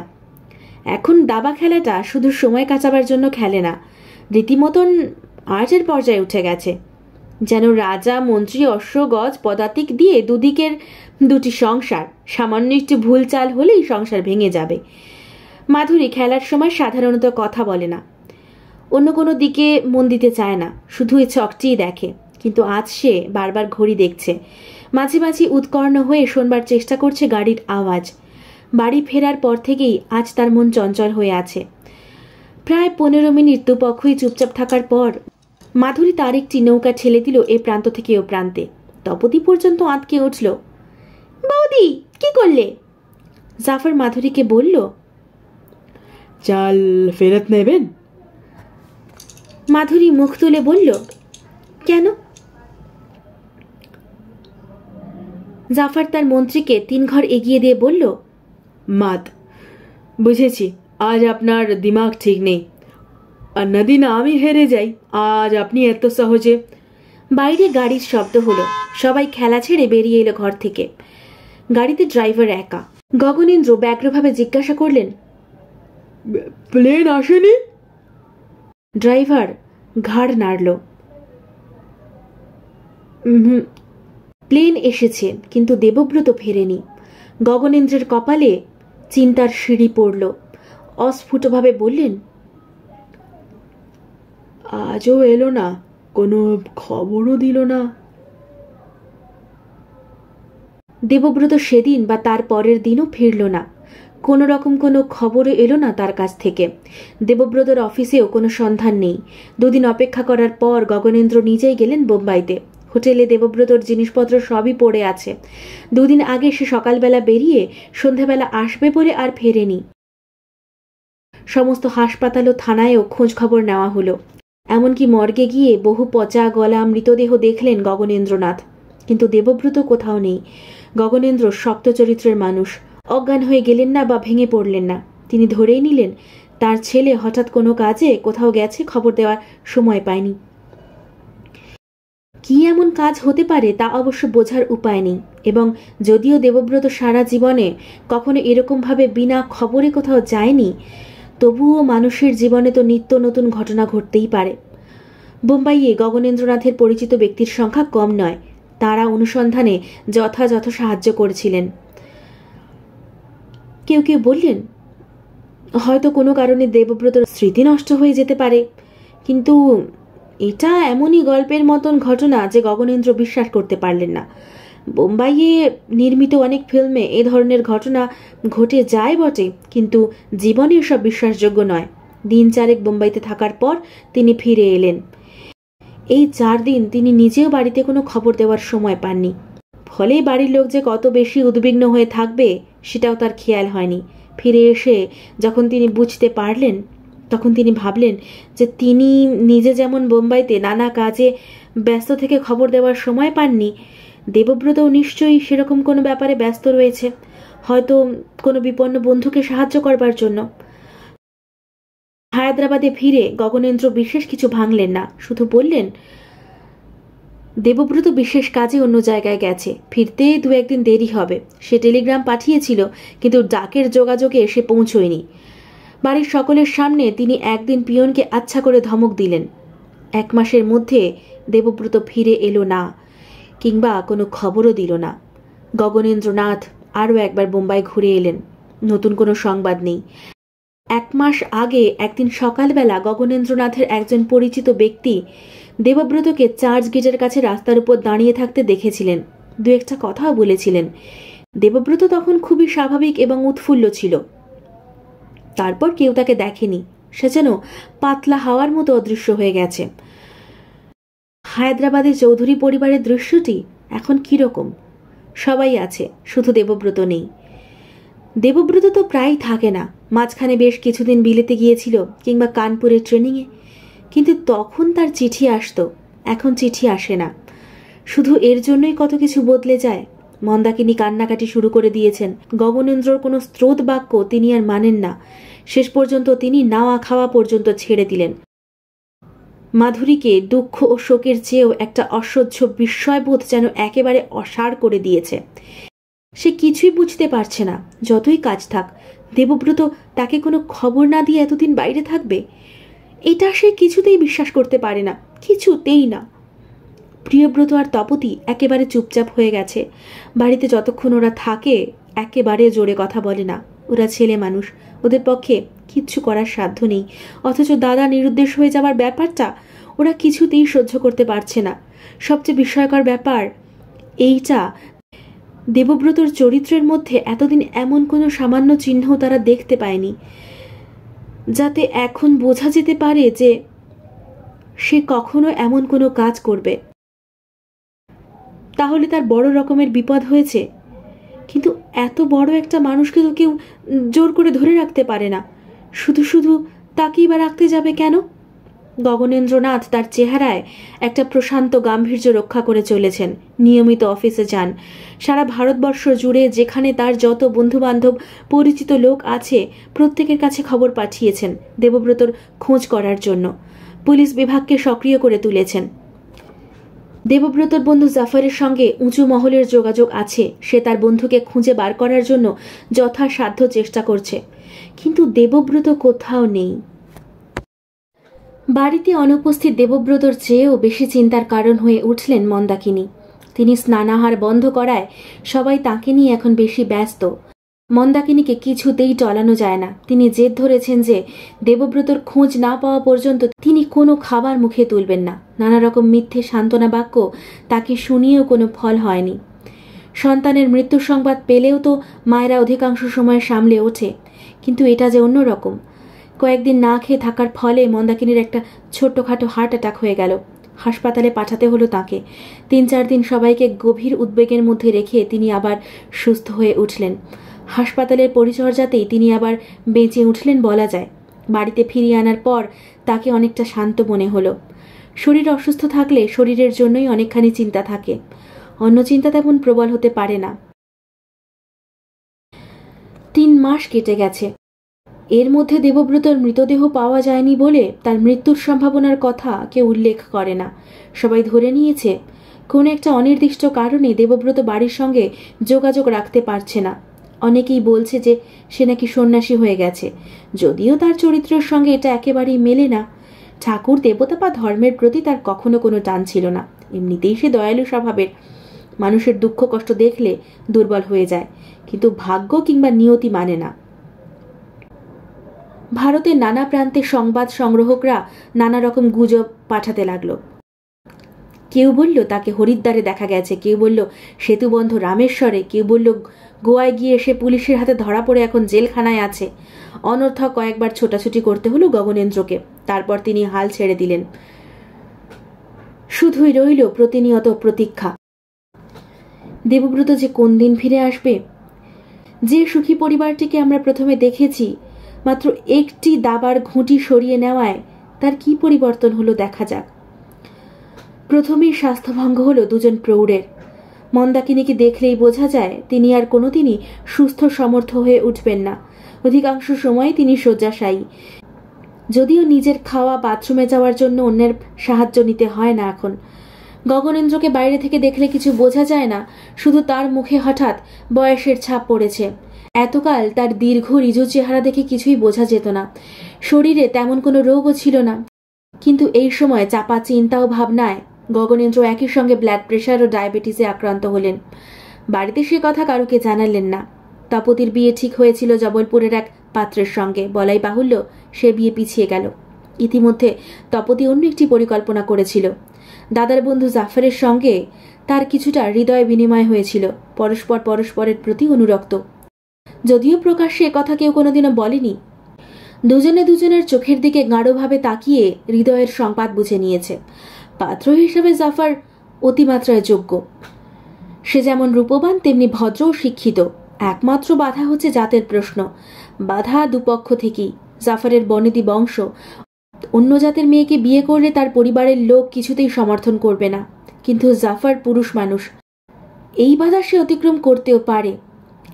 এখন দাবা খেলাটা শুধু সময় কাটাবার জন্য খেলে না, রীতিমতন আর্টের পর্যায়ে উঠে গেছে। যেন রাজা, মন্ত্রী, অশ্বগজ, পদাতিক দিয়ে দুদিকের দুটি সংসার। সামান্য একটু ভুল চাল হলেই সংসার ভেঙে যাবে। মাধুরী খেলার সময় সাধারণত কথা বলে না, অন্য কোনো দিকে মন দিতে চায় না, শুধু এই চকটিই দেখে। কিন্তু আজ সে বারবার ঘড়ি দেখছে, মাঝে মাঝে উৎকর্ণ হয়ে শোনবার চেষ্টা করছে গাড়ির আওয়াজ। বাড়ি ফেরার পর থেকেই আজ তার মন চঞ্চল হয়ে আছে। প্রায় 15 মিনিট দুপক্ষই চুপচাপ থাকার পর মাধুরী তার একটি নৌকা ঠেলে দিল এ প্রান্ত থেকে ও প্রান্তে। তপতি পর্যন্ত আঁতকে উঠল। বৌদি, কি করলে? জাফর মাধুরীকে বলল, চাল ফেরত নেবেন? মাধুরী মুখ তুলে বলল, কেন? জাফর তার মন্ত্রীকে 3 ঘর এগিয়ে দিয়ে বলল, মাত, বুঝেছি, আজ আপনার দিমাগ ঠিক নেই। আর নদিন আমি হেরে যাই, আজ আপনি এত সহজে। বাইরে গাড়ির শব্দ হলো। সবাই খেলা ছেড়ে বেরিয়ে এলো ঘর থেকে। গাড়িতে ড্রাইভার একা। গগনেন্দ্র ব্যগ্রভাবে জিজ্ঞাসা করলেন, প্লেন আসেনি? ড্রাইভার ঘাড় নাড়ল। প্লেন এসেছে, কিন্তু দেবব্রত ফেরেনি। গগনেন্দ্রের কপালে চিন্তার সিঁড়ি পড়ল। অস্ফুটভাবে বললেন, আজও এলো না, কোনো খবরও দিল না। দেবব্রত সেদিন বা তার পরের দিনও ফিরল না। কোনো রকম কোনো খবরও এলো না তার কাছ থেকে। দেবব্রতর অফিসেও কোনো সন্ধান নেই। 2 দিন অপেক্ষা করার পর গগনেন্দ্র নিজেই গেলেন বোম্বাইতে। হোটেলে দেবব্রতর জিনিসপত্র সবই পড়ে আছে। 2 দিন আগে সে সকালবেলা বেরিয়ে সন্ধ্যাবেলা আসবে বলে আর ফেরেনি। সমস্ত হাসপাতাল ও থানায়ও খোঁজ খবর নেওয়া হলো। এমনকি মর্গে গিয়ে বহু পচা গলা মৃতদেহ দেখলেন গগনেন্দ্রনাথ, কিন্তু দেবব্রত কোথাও নেই। গগনেন্দ্র শক্ত চরিত্রের মানুষ। অজ্ঞান হয়ে গেলেন না বা ভেঙে পড়লেন না। তিনি ধরেই নিলেন তার ছেলে হঠাৎ কোনো কাজে কোথাও গেছে, খবর দেওয়ার সময় পায়নি। কি এমন কাজ হতে পারে তা অবশ্য বোঝার উপায় নেই। এবং যদিও দেবব্রত সারা জীবনে কখনো এরকমভাবে বিনা খবরে কোথাও যায়নি, তবুও মানুষের জীবনে তো নিত্য নতুন ঘটনা ঘটতেই পারে। বোম্বাইয়ে গগনেন্দ্রনাথের পরিচিত ব্যক্তির সংখ্যা কম নয়। তারা অনুসন্ধানে যথাযথ সাহায্য করেছিলেন। কেউ কেউ বললেন, হয়তো কোনো কারণে দেবব্রতর স্মৃতি নষ্ট হয়ে যেতে পারে। কিন্তু এটা এমনই গল্পের মতন ঘটনা যে গগনেন্দ্র বিশ্বাস করতে পারলেন না। বোম্বাইয়ে নির্মিত অনেক ফিল্মে এ ধরনের ঘটনা ঘটে যায় বটে, কিন্তু জীবনে এসব বিশ্বাসযোগ্য নয়। দিন 4 বোম্বাইতে থাকার পর তিনি ফিরে এলেন। এই 4 দিন তিনি নিজেও বাড়িতে কোনো খবর দেওয়ার সময় পাননি। ফলে বাড়ির লোক যে কত বেশি উদ্বিগ্ন হয়ে থাকবে সেটাও তার খেয়াল হয়নি। ফিরে এসে যখন তিনি বুঝতে পারলেন, তখন তিনি ভাবলেন যে তিনি নিজে যেমন বোম্বাইতে নানা কাজে ব্যস্ত থেকে খবর দেওয়ার সময় পাননি, দেবব্রতও নিশ্চয়ই সেরকম কোনো ব্যাপারে ব্যস্ত রয়েছে, হয়তো কোনো বিপন্ন বন্ধুকে সাহায্য করবার জন্য। হায়দ্রাবাদে ফিরে গগনেন্দ্র বিশেষ কিছু ভাঙলেন না, শুধু বললেন, দেবব্রত বিশেষ কাজে অন্য জায়গায় গেছে, ফিরতে 2-1 দিন দেরি হবে। সে টেলিগ্রাম পাঠিয়েছিল, কিন্তু ডাকের যোগাযোগে সে পৌঁছয়নি। বাড়ির সকলের সামনে তিনি একদিন পিয়নকে আচ্ছা করে ধমক দিলেন। 1 মাসের মধ্যে দেবব্রত ফিরে এলো না, কিংবা কোনো খবরও দিল না। গগনেন্দ্রনাথ আরও একবার বোম্বাই ঘুরে এলেন। নতুন কোনো সংবাদ নেই। 1 মাস আগে একদিন সকালবেলা গগনেন্দ্রনাথের একজন পরিচিত ব্যক্তি দেবব্রতকে চার্চ গেটের কাছে রাস্তার উপর দাঁড়িয়ে থাকতে দেখেছিলেন। 2-1টা কথাও বলেছিলেন। দেবব্রত তখন খুবই স্বাভাবিক এবং উৎফুল্ল ছিল। তারপর কেউ তাকে দেখেনি, সে যেন পাতলা হাওয়ার মতো অদৃশ্য হয়ে গেছে। হায়দ্রাবাদের চৌধুরী পরিবারের দৃশ্যটি এখন কীরকম? সবাই আছে, শুধু দেবব্রত নেই। দেবব্রত তো প্রায়ই থাকে না, মাঝখানে বেশ কিছুদিন বিলেতে গিয়েছিল কিংবা কানপুরের ট্রেনিংয়ে, কিন্তু তখন তার চিঠি আসতো, এখন চিঠি আসে না। শুধু এর জন্যই কত কিছু বদলে যায়। মন্দাকিনী কান্নাকাটি শুরু করে দিয়েছেন। গগনেন্দ্রর কোনো স্রোত বাক্য তিনি আর মানেন না। শেষ পর্যন্ত তিনি নাওয়া খাওয়া পর্যন্ত ছেড়ে দিলেন। মাধুরীকে দুঃখ ও শোকের চেয়েও একটা অসহ্য বিস্ময়বোধ যেন একেবারে অসাড় করে দিয়েছে। সে কিছুই বুঝতে পারছে না। যতই কাজ থাক, দেবব্রত তাকে কোনো খবর না দিয়ে এতদিন বাইরে থাকবে, এটা সে কিছুতেই বিশ্বাস করতে পারে না, কিছুতেই না। প্রিয়ব্রত আর তপতি একেবারে চুপচাপ হয়ে গেছে। বাড়িতে যতক্ষণ ওরা থাকে একেবারে জোরে কথা বলে না। ওরা ছেলে মানুষ, ওদের পক্ষে কিচ্ছু করার সাধ্য নেই। অথচ দাদা নিরুদ্দেশ হয়ে যাওয়ার ব্যাপারটা ওরা কিছুতেই সহ্য করতে পারছে না। সবচেয়ে বিস্ময়কর ব্যাপার এইটা, দেবব্রতর চরিত্রের মধ্যে এতদিন এমন কোনো সামান্য চিহ্ন তারা দেখতে পায়নি, যাতে এখন বোঝা যেতে পারে যে সে কখনো এমন কোনো কাজ করবে। তাহলে তার বড় রকমের বিপদ হয়েছে। কিন্তু এত বড় একটা মানুষকে তো কেউ জোর করে ধরে রাখতে পারে না। শুধু শুধু তাকেই বা রাখতে যাবে কেন? গগনেন্দ্রনাথ তার চেহারায় একটা প্রশান্ত গাম্ভীর্য রক্ষা করে চলেছেন। নিয়মিত অফিসে যান। সারা ভারতবর্ষ জুড়ে যেখানে তার যত বন্ধুবান্ধব পরিচিত লোক আছে প্রত্যেকের কাছে খবর পাঠিয়েছেন দেবব্রতর খোঁজ করার জন্য। পুলিশ বিভাগকে সক্রিয় করে তুলেছেন। দেবব্রতর বন্ধু জাফরের সঙ্গে উঁচু মহলের যোগাযোগ আছে। সে তার বন্ধুকে খুঁজে বার করার জন্য যথাসাধ্য চেষ্টা করছে, কিন্তু দেবব্রত কোথাও নেই। বাড়িতে অনুপস্থিত দেবব্রতর চেয়েও বেশি চিন্তার কারণ হয়ে উঠলেন মন্দাকিনী। তিনি স্নানাহার বন্ধ করায় সবাই তাকে নিয়ে এখন বেশি ব্যস্ত। মন্দাকিনীকে কিছুতেই টলানো যায় না। তিনি জেদ ধরেছেন যে দেবব্রতর খোঁজ না পাওয়া পর্যন্ত তিনি কোনো খাবার মুখে তুলবেন না। নানা রকম মিথ্যে সান্ত্বনা বাক্য তাকে শুনিয়েও কোনো ফল হয়নি। সন্তানের মৃত্যুর সংবাদ পেলেও তো মায়েরা অধিকাংশ সময় সামলে ওঠে, কিন্তু এটা যে অন্যরকম। কয়েকদিন না খেয়ে থাকার ফলে মন্দাকিনীর একটা ছোট্টখাটো হার্ট অ্যাটাক হয়ে গেল। হাসপাতালে পাঠাতে হলো তাকে। 3-4 দিন সবাইকে গভীর উদ্বেগের মধ্যে রেখে তিনি আবার সুস্থ হয়ে উঠলেন। হাসপাতালের পরিচর্যাতেই তিনি আবার বেঁচে উঠলেন বলা যায়। বাড়িতে ফিরিয়ে আনার পর তাকে অনেকটা শান্ত মনে হলো। শরীর অসুস্থ থাকলে শরীরের জন্যই অনেকখানি চিন্তা থাকে, অন্য চিন্তা তেমন প্রবল হতে পারে না। 3 মাস কেটে গেছে। এর মধ্যে দেবব্রতর মৃতদেহ পাওয়া যায়নি বলে তার মৃত্যুর সম্ভাবনার কথা কেউ উল্লেখ করে না। সবাই ধরে নিয়েছে কোনো একটা অনির্দিষ্ট কারণে দেবব্রত বাড়ির সঙ্গে যোগাযোগ রাখতে পারছে না। অনেকেই বলছে যে সে নাকি সন্ন্যাসী হয়ে গেছে, যদিও তার চরিত্রের সঙ্গে এটা একেবারেই মেলে না। ঠাকুর দেবতা বা ধর্মের প্রতি তার কখনো কোনো টান ছিল না। এমনিতেই সে দয়ালু স্বভাবের। মানুষের দুঃখ কষ্ট দেখলে দুর্বল হয়ে যায়, কিন্তু ভাগ্য কিংবা নিয়তি মানে না। ভারতের নানা প্রান্তে সংবাদ সংগ্রহকরা নানা রকম গুজব পাঠাতে লাগলো। কেউ বলল তাকে হরিদ্বারে দেখা গেছে, কেউ বলল সেতুবন্ধ রামেশ্বরে, কেউ বলল গোয়ায় গিয়ে সে পুলিশের হাতে ধরা পড়ে এখন জেলখানায় আছে। অনর্থক কয়েকবার ছোটাছুটি করতে হলো গগনেন্দ্রকে। তারপর তিনি হাল ছেড়ে দিলেন। শুধুই রইল প্রতিনিয়ত প্রতীক্ষা। দেবব্রত যে কোন দিন ফিরে আসবে। যে সুখী পরিবারটিকে আমরা প্রথমে দেখেছি, মাত্র একটি দাবার ঘুঁটি সরিয়ে নেওয়ায় তার কি পরিবর্তন হলো দেখা যাক। প্রথমেই স্বাস্থ্যভঙ্গ হলো দুজন প্রৌঢ়ের। মন্দাকিনীকে দেখলেই বোঝা যায় তিনি আর কোনোদিনই সুস্থ সমর্থ হয়ে উঠবেন না। অধিকাংশ সময় তিনি শয্যাশায়ী। যদিও নিজের খাওয়া, বাথরুমে যাওয়ার জন্য অন্যের সাহায্য নিতে হয় না এখন। গগনেন্দ্রকে বাইরে থেকে দেখলে কিছু বোঝা যায় না, শুধু তার মুখে হঠাৎ বয়সের ছাপ পড়েছে। এতকাল তার দীর্ঘ রিজু চেহারা দেখে কিছুই বোঝা যেত না। শরীরে তেমন কোনো রোগও ছিল না, কিন্তু এই সময় চাপা চিন্তা ও ভাবনায় গগনেন্দ্র একই সঙ্গে ব্লাড প্রেশার ও ডায়াবেটিসে আক্রান্ত হলেন। বাড়িতে সে কথা কারুকে জানালেন না। তপতির বিয়ে ঠিক হয়েছিল জবলপুরের এক পাত্রের সঙ্গে, বলাই বাহুল্য সে বিয়ে পিছিয়ে গেল। ইতিমধ্যে তপতি অন্য একটি পরিকল্পনা করেছিল। দাদার বন্ধু জাফরের সঙ্গে তার কিছুটা হৃদয় বিনিময় হয়েছিল, পরস্পরের প্রতি অনুরক্ত। যদিও প্রকাশ্যে কথা কেউ কোনোদিনও বলেনি, দুজনে দুজনের চোখের দিকে গাঢ়ভাবে তাকিয়ে হৃদয়ের সংবাদ বুঝে নিয়েছে। পাত্র হিসেবে জাফর অতিমাত্রায় যোগ্য। সে যেমন রূপবান তেমনি ভদ্র ও শিক্ষিত। একমাত্র বাধা হচ্ছে জাতের প্রশ্ন। বাধা দুপক্ষ থেকেই। জাফরের বনেদি বংশ, অন্য জাতের মেয়েকে বিয়ে করলে তার পরিবারের লোক কিছুতেই সমর্থন করবে না। কিন্তু জাফর পুরুষ মানুষ, এই বাধা সে অতিক্রম করতেও পারে।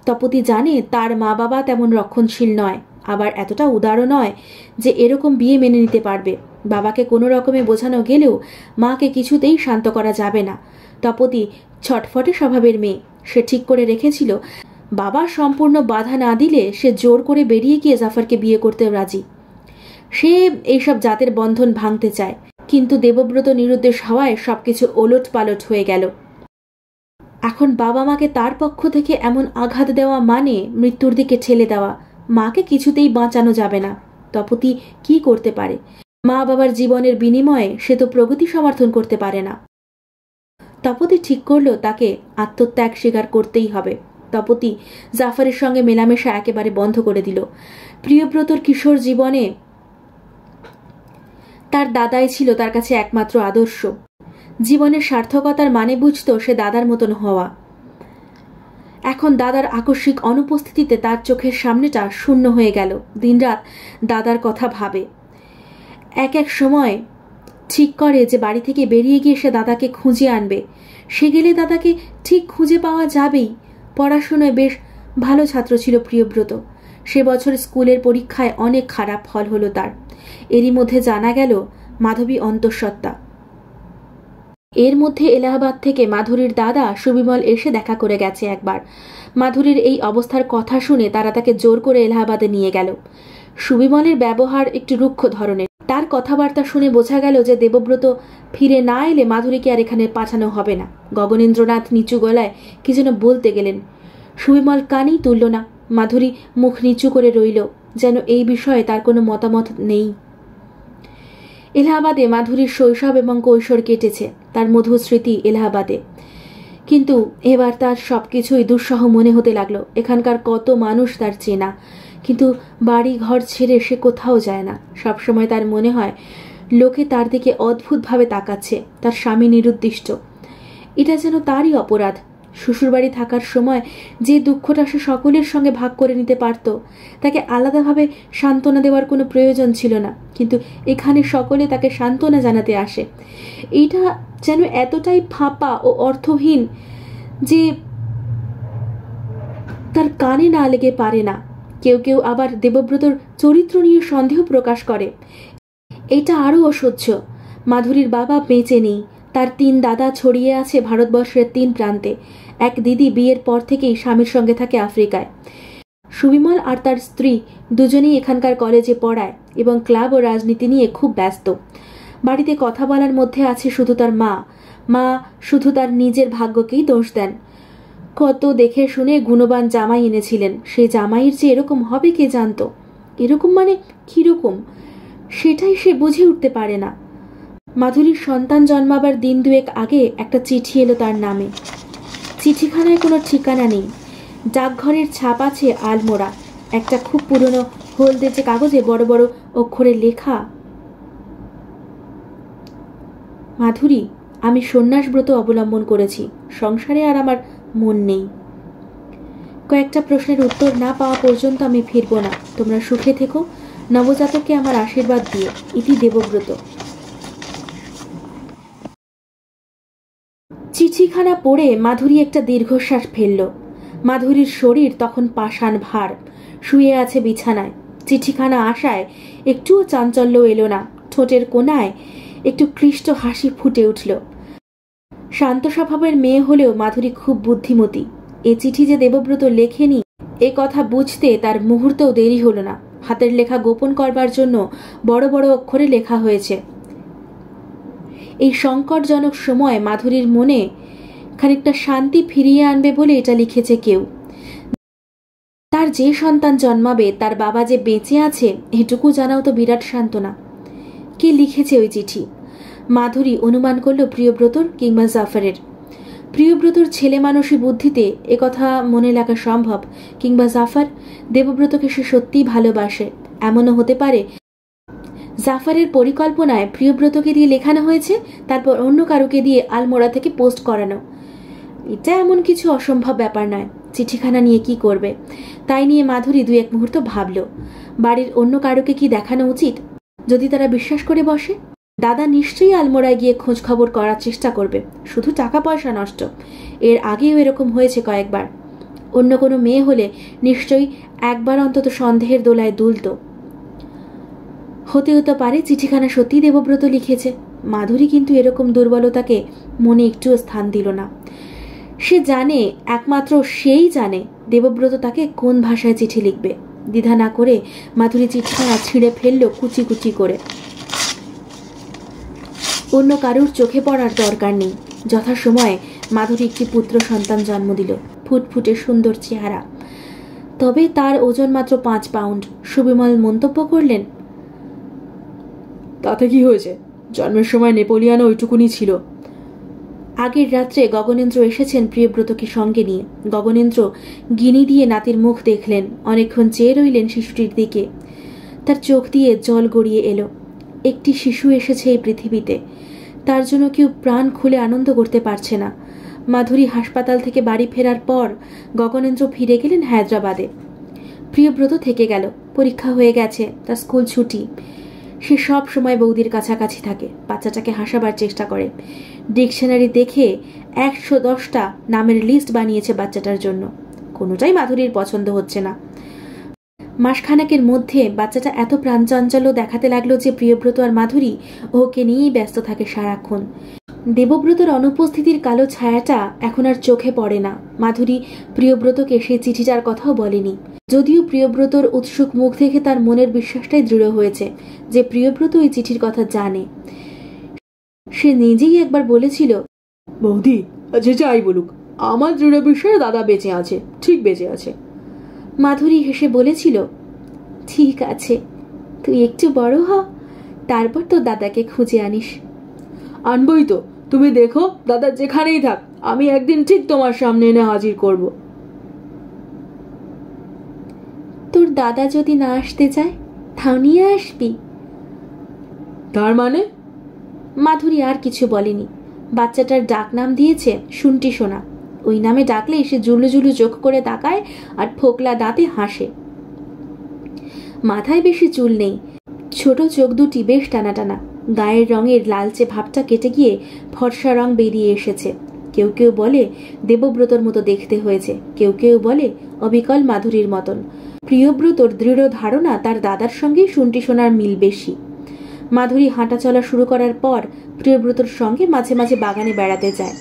তপতি জানে তার মা বাবা তেমন রক্ষণশীল নয়, আবার এতটা উদারও নয় যে এরকম বিয়ে মেনে নিতে পারবে। বাবাকে কোনো রকমে বোঝানো গেলেও মাকে কিছুতেই শান্ত করা যাবে না। তপতি ছটফটে স্বভাবের মেয়ে। সে ঠিক করে রেখেছিল বাবা সম্পূর্ণ বাধা না দিলে সে জোর করে বেরিয়ে গিয়ে জাফরকে বিয়ে করতে রাজি। সে এইসব জাতের বন্ধন ভাঙতে চায়। কিন্তু দেবব্রত নিরুদ্দেশ হওয়ায় সবকিছু ওলট পালট হয়ে গেল। এখন বাবা মাকে তার পক্ষ থেকে এমন আঘাত দেওয়া মানে মৃত্যুর দিকে ঠেলে দেওয়া। মাকে কিছুতেই বাঁচানো যাবে না। তপতি কি করতে পারে? মা বাবার জীবনের বিনিময়ে সে তো প্রগতি সমর্থন করতে পারে না। তপতি ঠিক করলো তাকে আত্মত্যাগ স্বীকার করতেই হবে। তপতি জাফরের সঙ্গে মেলামেশা একেবারে বন্ধ করে দিল। প্রিয়ব্রতর কিশোর জীবনে তার দাদাই ছিল তার কাছে একমাত্র আদর্শ। জীবনের সার্থকতার মানে বুঝত সে দাদার মতন হওয়া। এখন দাদার আকস্মিক অনুপস্থিতিতে তার চোখের সামনেটা শূন্য হয়ে গেল। দিনরাত দাদার কথা ভাবে। এক এক সময় ঠিক করে যে বাড়ি থেকে বেরিয়ে গিয়ে সে দাদাকে খুঁজে আনবে। সে গেলে দাদাকে ঠিক খুঁজে পাওয়া যাবেই। পড়াশোনায় বেশ ভালো ছাত্র ছিল প্রিয়ব্রত। সে বছর স্কুলের পরীক্ষায় অনেক খারাপ ফল হলো তার। এরই মধ্যে জানা গেল মাধবী অন্তঃসত্ত্বা। এর মধ্যে এলাহাবাদ থেকে মাধুরীর দাদা সুবিমল এসে দেখা করে গেছে একবার। মাধুরীর এই অবস্থার কথা শুনে তারা তাকে জোর করে এলাহাবাদে নিয়ে গেল। সুবিমলের ব্যবহার একটু রুক্ষ ধরনের। তার কথাবার্তা শুনে বোঝা গেল যে দেবব্রত ফিরে না এলে মাধুরীকে আর এখানে পাঠানো হবে না। গগনেন্দ্রনাথ নিচু গলায় কি যেন বলতে গেলেন। সুবিমল কানই তুলল না। মাধুরী মুখ নিচু করে রইল, যেন এই বিষয়ে তার কোনো মতামত নেই। এলাহাবাদে মাধুরীর শৈশব এবং কৈশোর কেটেছে, তার মধুর স্মৃতি এলাহাবাদে। কিন্তু এবার তার সবকিছুই দুঃসহ মনে হতে লাগলো। এখানকার কত মানুষ তার চেনা, কিন্তু বাড়ি ঘর ছেড়ে সে কোথাও যায় না। সবসময় তার মনে হয় লোকে তার দিকে অদ্ভুতভাবে তাকাচ্ছে। তার স্বামী নিরুদ্দিষ্ট, এটা যেন তারই অপরাধ। শ্বশুরবাড়ি থাকার সময় যে দুঃখটা সে সকলের সঙ্গে ভাগ করে নিতে পারত, তাকে আলাদাভাবে সান্ত্বনা দেওয়ার কোনো প্রয়োজন ছিল না। কিন্তু এখানে সকলে তাকে সান্ত্বনা জানাতে আসে। এইটা যেন এতটাই ফাঁপা ও অর্থহীন যে তার কানে না লেগে পারে না। কেউ কেউ আবার দেবব্রতর চরিত্র নিয়ে সন্দেহ প্রকাশ করে। এটা আরও অসহ্য। মাধুরীর বাবা বেঁচে নেই। তার 3 দাদা ছড়িয়ে আছে ভারতবর্ষের 3 প্রান্তে। এক দিদি বিয়ের পর থেকেই স্বামীর সঙ্গে থাকে আফ্রিকায়। সুবিমল আর তার স্ত্রী দুজনেই এখানকার কলেজে পড়ায় এবং ক্লাব ও রাজনীতি নিয়ে খুব ব্যস্ত। বাড়িতে কথা বলার মধ্যে আছে শুধু তার মা। মা শুধু তার নিজের ভাগ্যকেই দোষ দেন। কত দেখে শুনে গুণবান জামাই এনেছিলেন। সেই জামাইয়ের যে এরকম হবে কে জানত? এরকম মানে কিরকম সেটাই সে বুঝে উঠতে পারে না। মাধুরীর সন্তান জন্মাবার দিন 2 আগে একটা চিঠি এলো তার নামে। চিঠিখানায় কোনো ঠিকানা নেই। ডাকঘরের ছাপ আছে আলমোড়া। একটা খুব পুরনো হলদেটে কাগজে বড় বড় অক্ষরে লেখা, মাধুরী, আমি সন্ন্যাসব্রত অবলম্বন করেছি। সংসারে আর আমার মন নেই। কয়েকটা প্রশ্নের উত্তর না পাওয়া পর্যন্ত আমি ফিরব না। তোমরা সুখে থেকো। নবজাতককে আমার আশীর্বাদ দিও। ইতি দেবব্রত। চিঠিখানা পড়ে মাধুরী একটা দীর্ঘশ্বাস ফেলল। মাধুরীর শরীর তখন পাষাণ ভার। শুয়ে আছে বিছানায়। চিঠিখানা আসায় একটুও চাঞ্চল্য এলো না। ঠোঁটের কোণায় একটু ক্লিষ্ট হাসি ফুটে উঠল। শান্ত স্বভাবের মেয়ে হলেও মাধুরী খুব বুদ্ধিমতী। এ চিঠি যে দেবব্রত লেখেনি এ কথা বুঝতে তার মুহূর্তেও দেরি হলো না। হাতের লেখা গোপন করবার জন্য বড় বড় অক্ষরে লেখা হয়েছে। এই সংকটজনক সময় মাধুরীর মনে খানিকটা শান্তি ফিরিয়ে আনবে বলে এটা লিখেছে কেউ। তার যে সন্তান জন্মাবে তার বাবা যে বেঁচে আছে এটুকু জানাও তো বিরাট সান্ত্বনা। কে লিখেছে ওই চিঠি? মাধুরী অনুমান করল প্রিয়ব্রতর কিংবা জাফরের। প্রিয়ব্রতর ছেলে মানুষী বুদ্ধিতে একথা মনে লাগা সম্ভব, কিংবা জাফর। দেবব্রতকে সে সত্যিই ভালোবাসে। এমনও হতে পারে জাফরের পরিকল্পনায় প্রিয়ব্রতকে দিয়ে লেখানো হয়েছে, তারপর অন্য কারুকে দিয়ে আলমোড়া থেকে পোস্ট করানো। এটা এমন কিছু অসম্ভব ব্যাপার নয়। চিঠিখানা নিয়ে কি করবে, তাই নিয়ে মাধুরী 2-1 মুহূর্ত ভাবল। বাড়ির অন্য কারুকে কি দেখানো উচিত? যদি তারা বিশ্বাস করে বসে, দাদা নিশ্চয়ই আলমোড়ায় গিয়ে খোঁজ খবর করার চেষ্টা করবে। শুধু টাকা পয়সা নষ্ট। এর আগেও এরকম হয়েছে কয়েকবার। অন্য কোনো মেয়ে হলে নিশ্চয়ই একবার অন্তত সন্দেহের দোলায় দুলত। হতেও তো পারে চিঠিখানা সত্যি দেবব্রত লিখেছে। মাধুরী কিন্তু এরকম দুর্বলতাকে মনে একটুও স্থান দিল না। সে জানে, একমাত্র সেই জানে দেবব্রত তাকে কোন ভাষায় চিঠি লিখবে। দ্বিধা না করে মাধুরী চিঠিখানা ছিঁড়ে ফেলল কুচি কুচি করে। অন্য কারুর চোখে পড়ার দরকার নেই। যথাসময়ে মাধুরী একটি পুত্র সন্তান জন্ম দিল। ফুটফুটে সুন্দর চেহারা, তবে তার ওজন মাত্র 5 পাউন্ড। সুবিমল মন্তব্য করলেন, তাতে কি হয়েছে? জন্মের সময় নেপোলিয়ানও ওইটুকুনি ছিল। আগের রাত্রে গগনেন্দ্র এসেছেন প্রিয়ব্রতকে সঙ্গে নিয়ে। গগনেন্দ্র গিনি দিয়ে নাতির মুখ দেখলেন, অনেকক্ষণ চেয়ে রইলেন শিশুটির দিকে। তার চোখ দিয়ে জল গড়িয়ে এলো। একটি শিশু এসেছে এই পৃথিবীতে, তার জন্য কেউ প্রাণ খুলে আনন্দ করতে পারছে না। মাধুরী হাসপাতাল থেকে বাড়ি ফেরার পর গগনেন্দ্র ফিরে গেলেন হায়দ্রাবাদে। প্রিয়ব্রত থেকে গেল। পরীক্ষা হয়ে গেছে, তার স্কুল ছুটি। সে সব সময় বৌদির কাছাকাছি থাকে, বাচ্চাটাকে হাসাবার চেষ্টা করে। ডিকশনারি দেখে 110টা নামের লিস্ট বানিয়েছে বাচ্চাটার জন্য। কোনোটাই মাধুরীর পছন্দ হচ্ছে না। মাসখানেকের মধ্যে বাচ্চাটা এত প্রাণচঞ্চল দেখাতে লাগলো যে প্রিয়ব্রত আর মাধুরী ওকে নিয়েই ব্যস্ত থাকে সারাক্ষণ। দেবব্রতর অনুপস্থিতির কালো ছায়াটা এখন আর চোখে পড়ে না। মাধুরী প্রিয়ব্রতকে সেই চিঠিটার কথাও বলেনি, যদিও প্রিয়ব্রতর উৎসুক মুখ দেখে তার মনের বিশ্বাসটাই দৃঢ় হয়েছে যে প্রিয়ব্রত ওই চিঠির কথা জানে। সে নিজেই একবার বলেছিল, বৌদি যে যাই বলুক, আমার দৃঢ় বিশ্বাস দাদা বেঁচে আছে, ঠিক বেঁচে আছে। মাধুরী হেসে বলেছিল, ঠিক আছে, তুই একটু বড় হ, তারপর তো দাদাকে খুঁজে আনিস। আনবই তো, তুমি দেখো দাদা যেখানেই থাক, আমি একদিন ঠিক তোমার সামনে এনে হাজির করব। তোর দাদা যদি না আসতে চায়, তাও নিয়ে আসবি। তার মানে? মাধুরী আর কিছু বলেনি। বাচ্চাটার ডাক নাম দিয়েছে শুনটি সোনা। ওই নামে ডাকলে সে জুলু জুলু চোখ করে তাকায় আর ফোকলা দাঁতে হাসে। মাথায় বেশি চুল নেই, ছোট চোখ দুটি বেশ টানা টানা। গায়ের রঙের লালচে ভাবটা কেটে গিয়ে ফর্সা রং বেরিয়ে এসেছে। কেউ কেউ বলে দেবব্রতর মতো দেখতে হয়েছে, কেউ কেউ বলে অবিকল মাধুরীর মতন। প্রিয়ব্রতর দৃঢ় ধারণা তার দাদার সঙ্গে শুনটি সোনার মিল বেশি। মাধুরী হাঁটা চলা শুরু করার পর প্রিয়ব্রতর সঙ্গে মাঝে মাঝে বাগানে বেড়াতে যায়।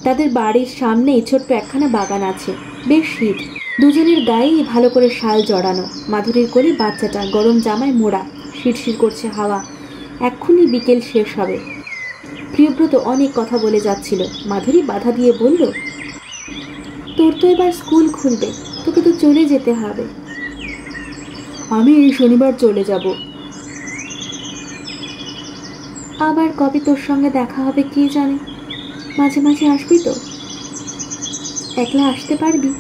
তাদের বাড়ির সামনেই ছোট্ট একখানা বাগান আছে। বেশ শীত, দুজনের গায়েই ভালো করে শাল জড়ানো। মাধুরীর কোলে বাচ্চাটা, গরম জামায় মোড়া, শিরশির করছে হাওয়া। এক্ষুনি বিকেল শেষ হবে। প্রিয়ব্রত অনেক কথা বলে যাচ্ছিল। মাধুরী বাধা দিয়ে বলল, তোর তো এবার স্কুল খুলবে, তোকে তো চলে যেতে হবে। আমি এই শনিবার চলে যাব। আবার কবে তোর সঙ্গে দেখা হবে কে জানে। মাঝে মাঝে আসবি তো? একলা আসতে পারবি?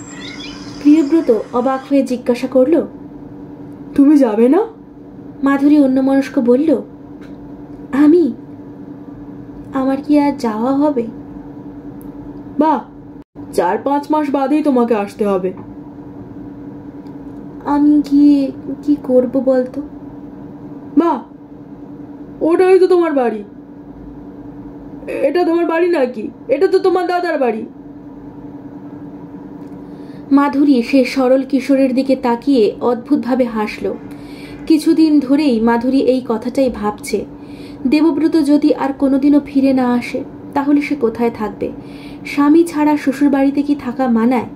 প্রিয়ব্রত অবাক হয়ে জিজ্ঞাসা করল, তুমি যাবে না? মাধুরী অন্যমনস্ক বলল, আমি? আমার কি আর যাওয়া হবে? বাহ, 4-5 মাস বাদেই তোমাকে আসতে হবে। আমি গিয়ে কি করব বলতো? বাহ, ওটাই তো তোমার বাড়ি। এটা তোমার বাড়ি নাকি? এটা তো তোমার দাদার বাড়ি। মাধুরী সে সরল কিশোরের দিকে তাকিয়ে অদ্ভুতভাবে হাসল। কিছুদিন ধরেই মাধুরী এই কথাটাই ভাবছে। দেবব্রত যদি আর কোনোদিনও ফিরে না আসে, তাহলে সে কোথায় থাকবে? স্বামী ছাড়া শ্বশুর বাড়িতে কি থাকা মানায়?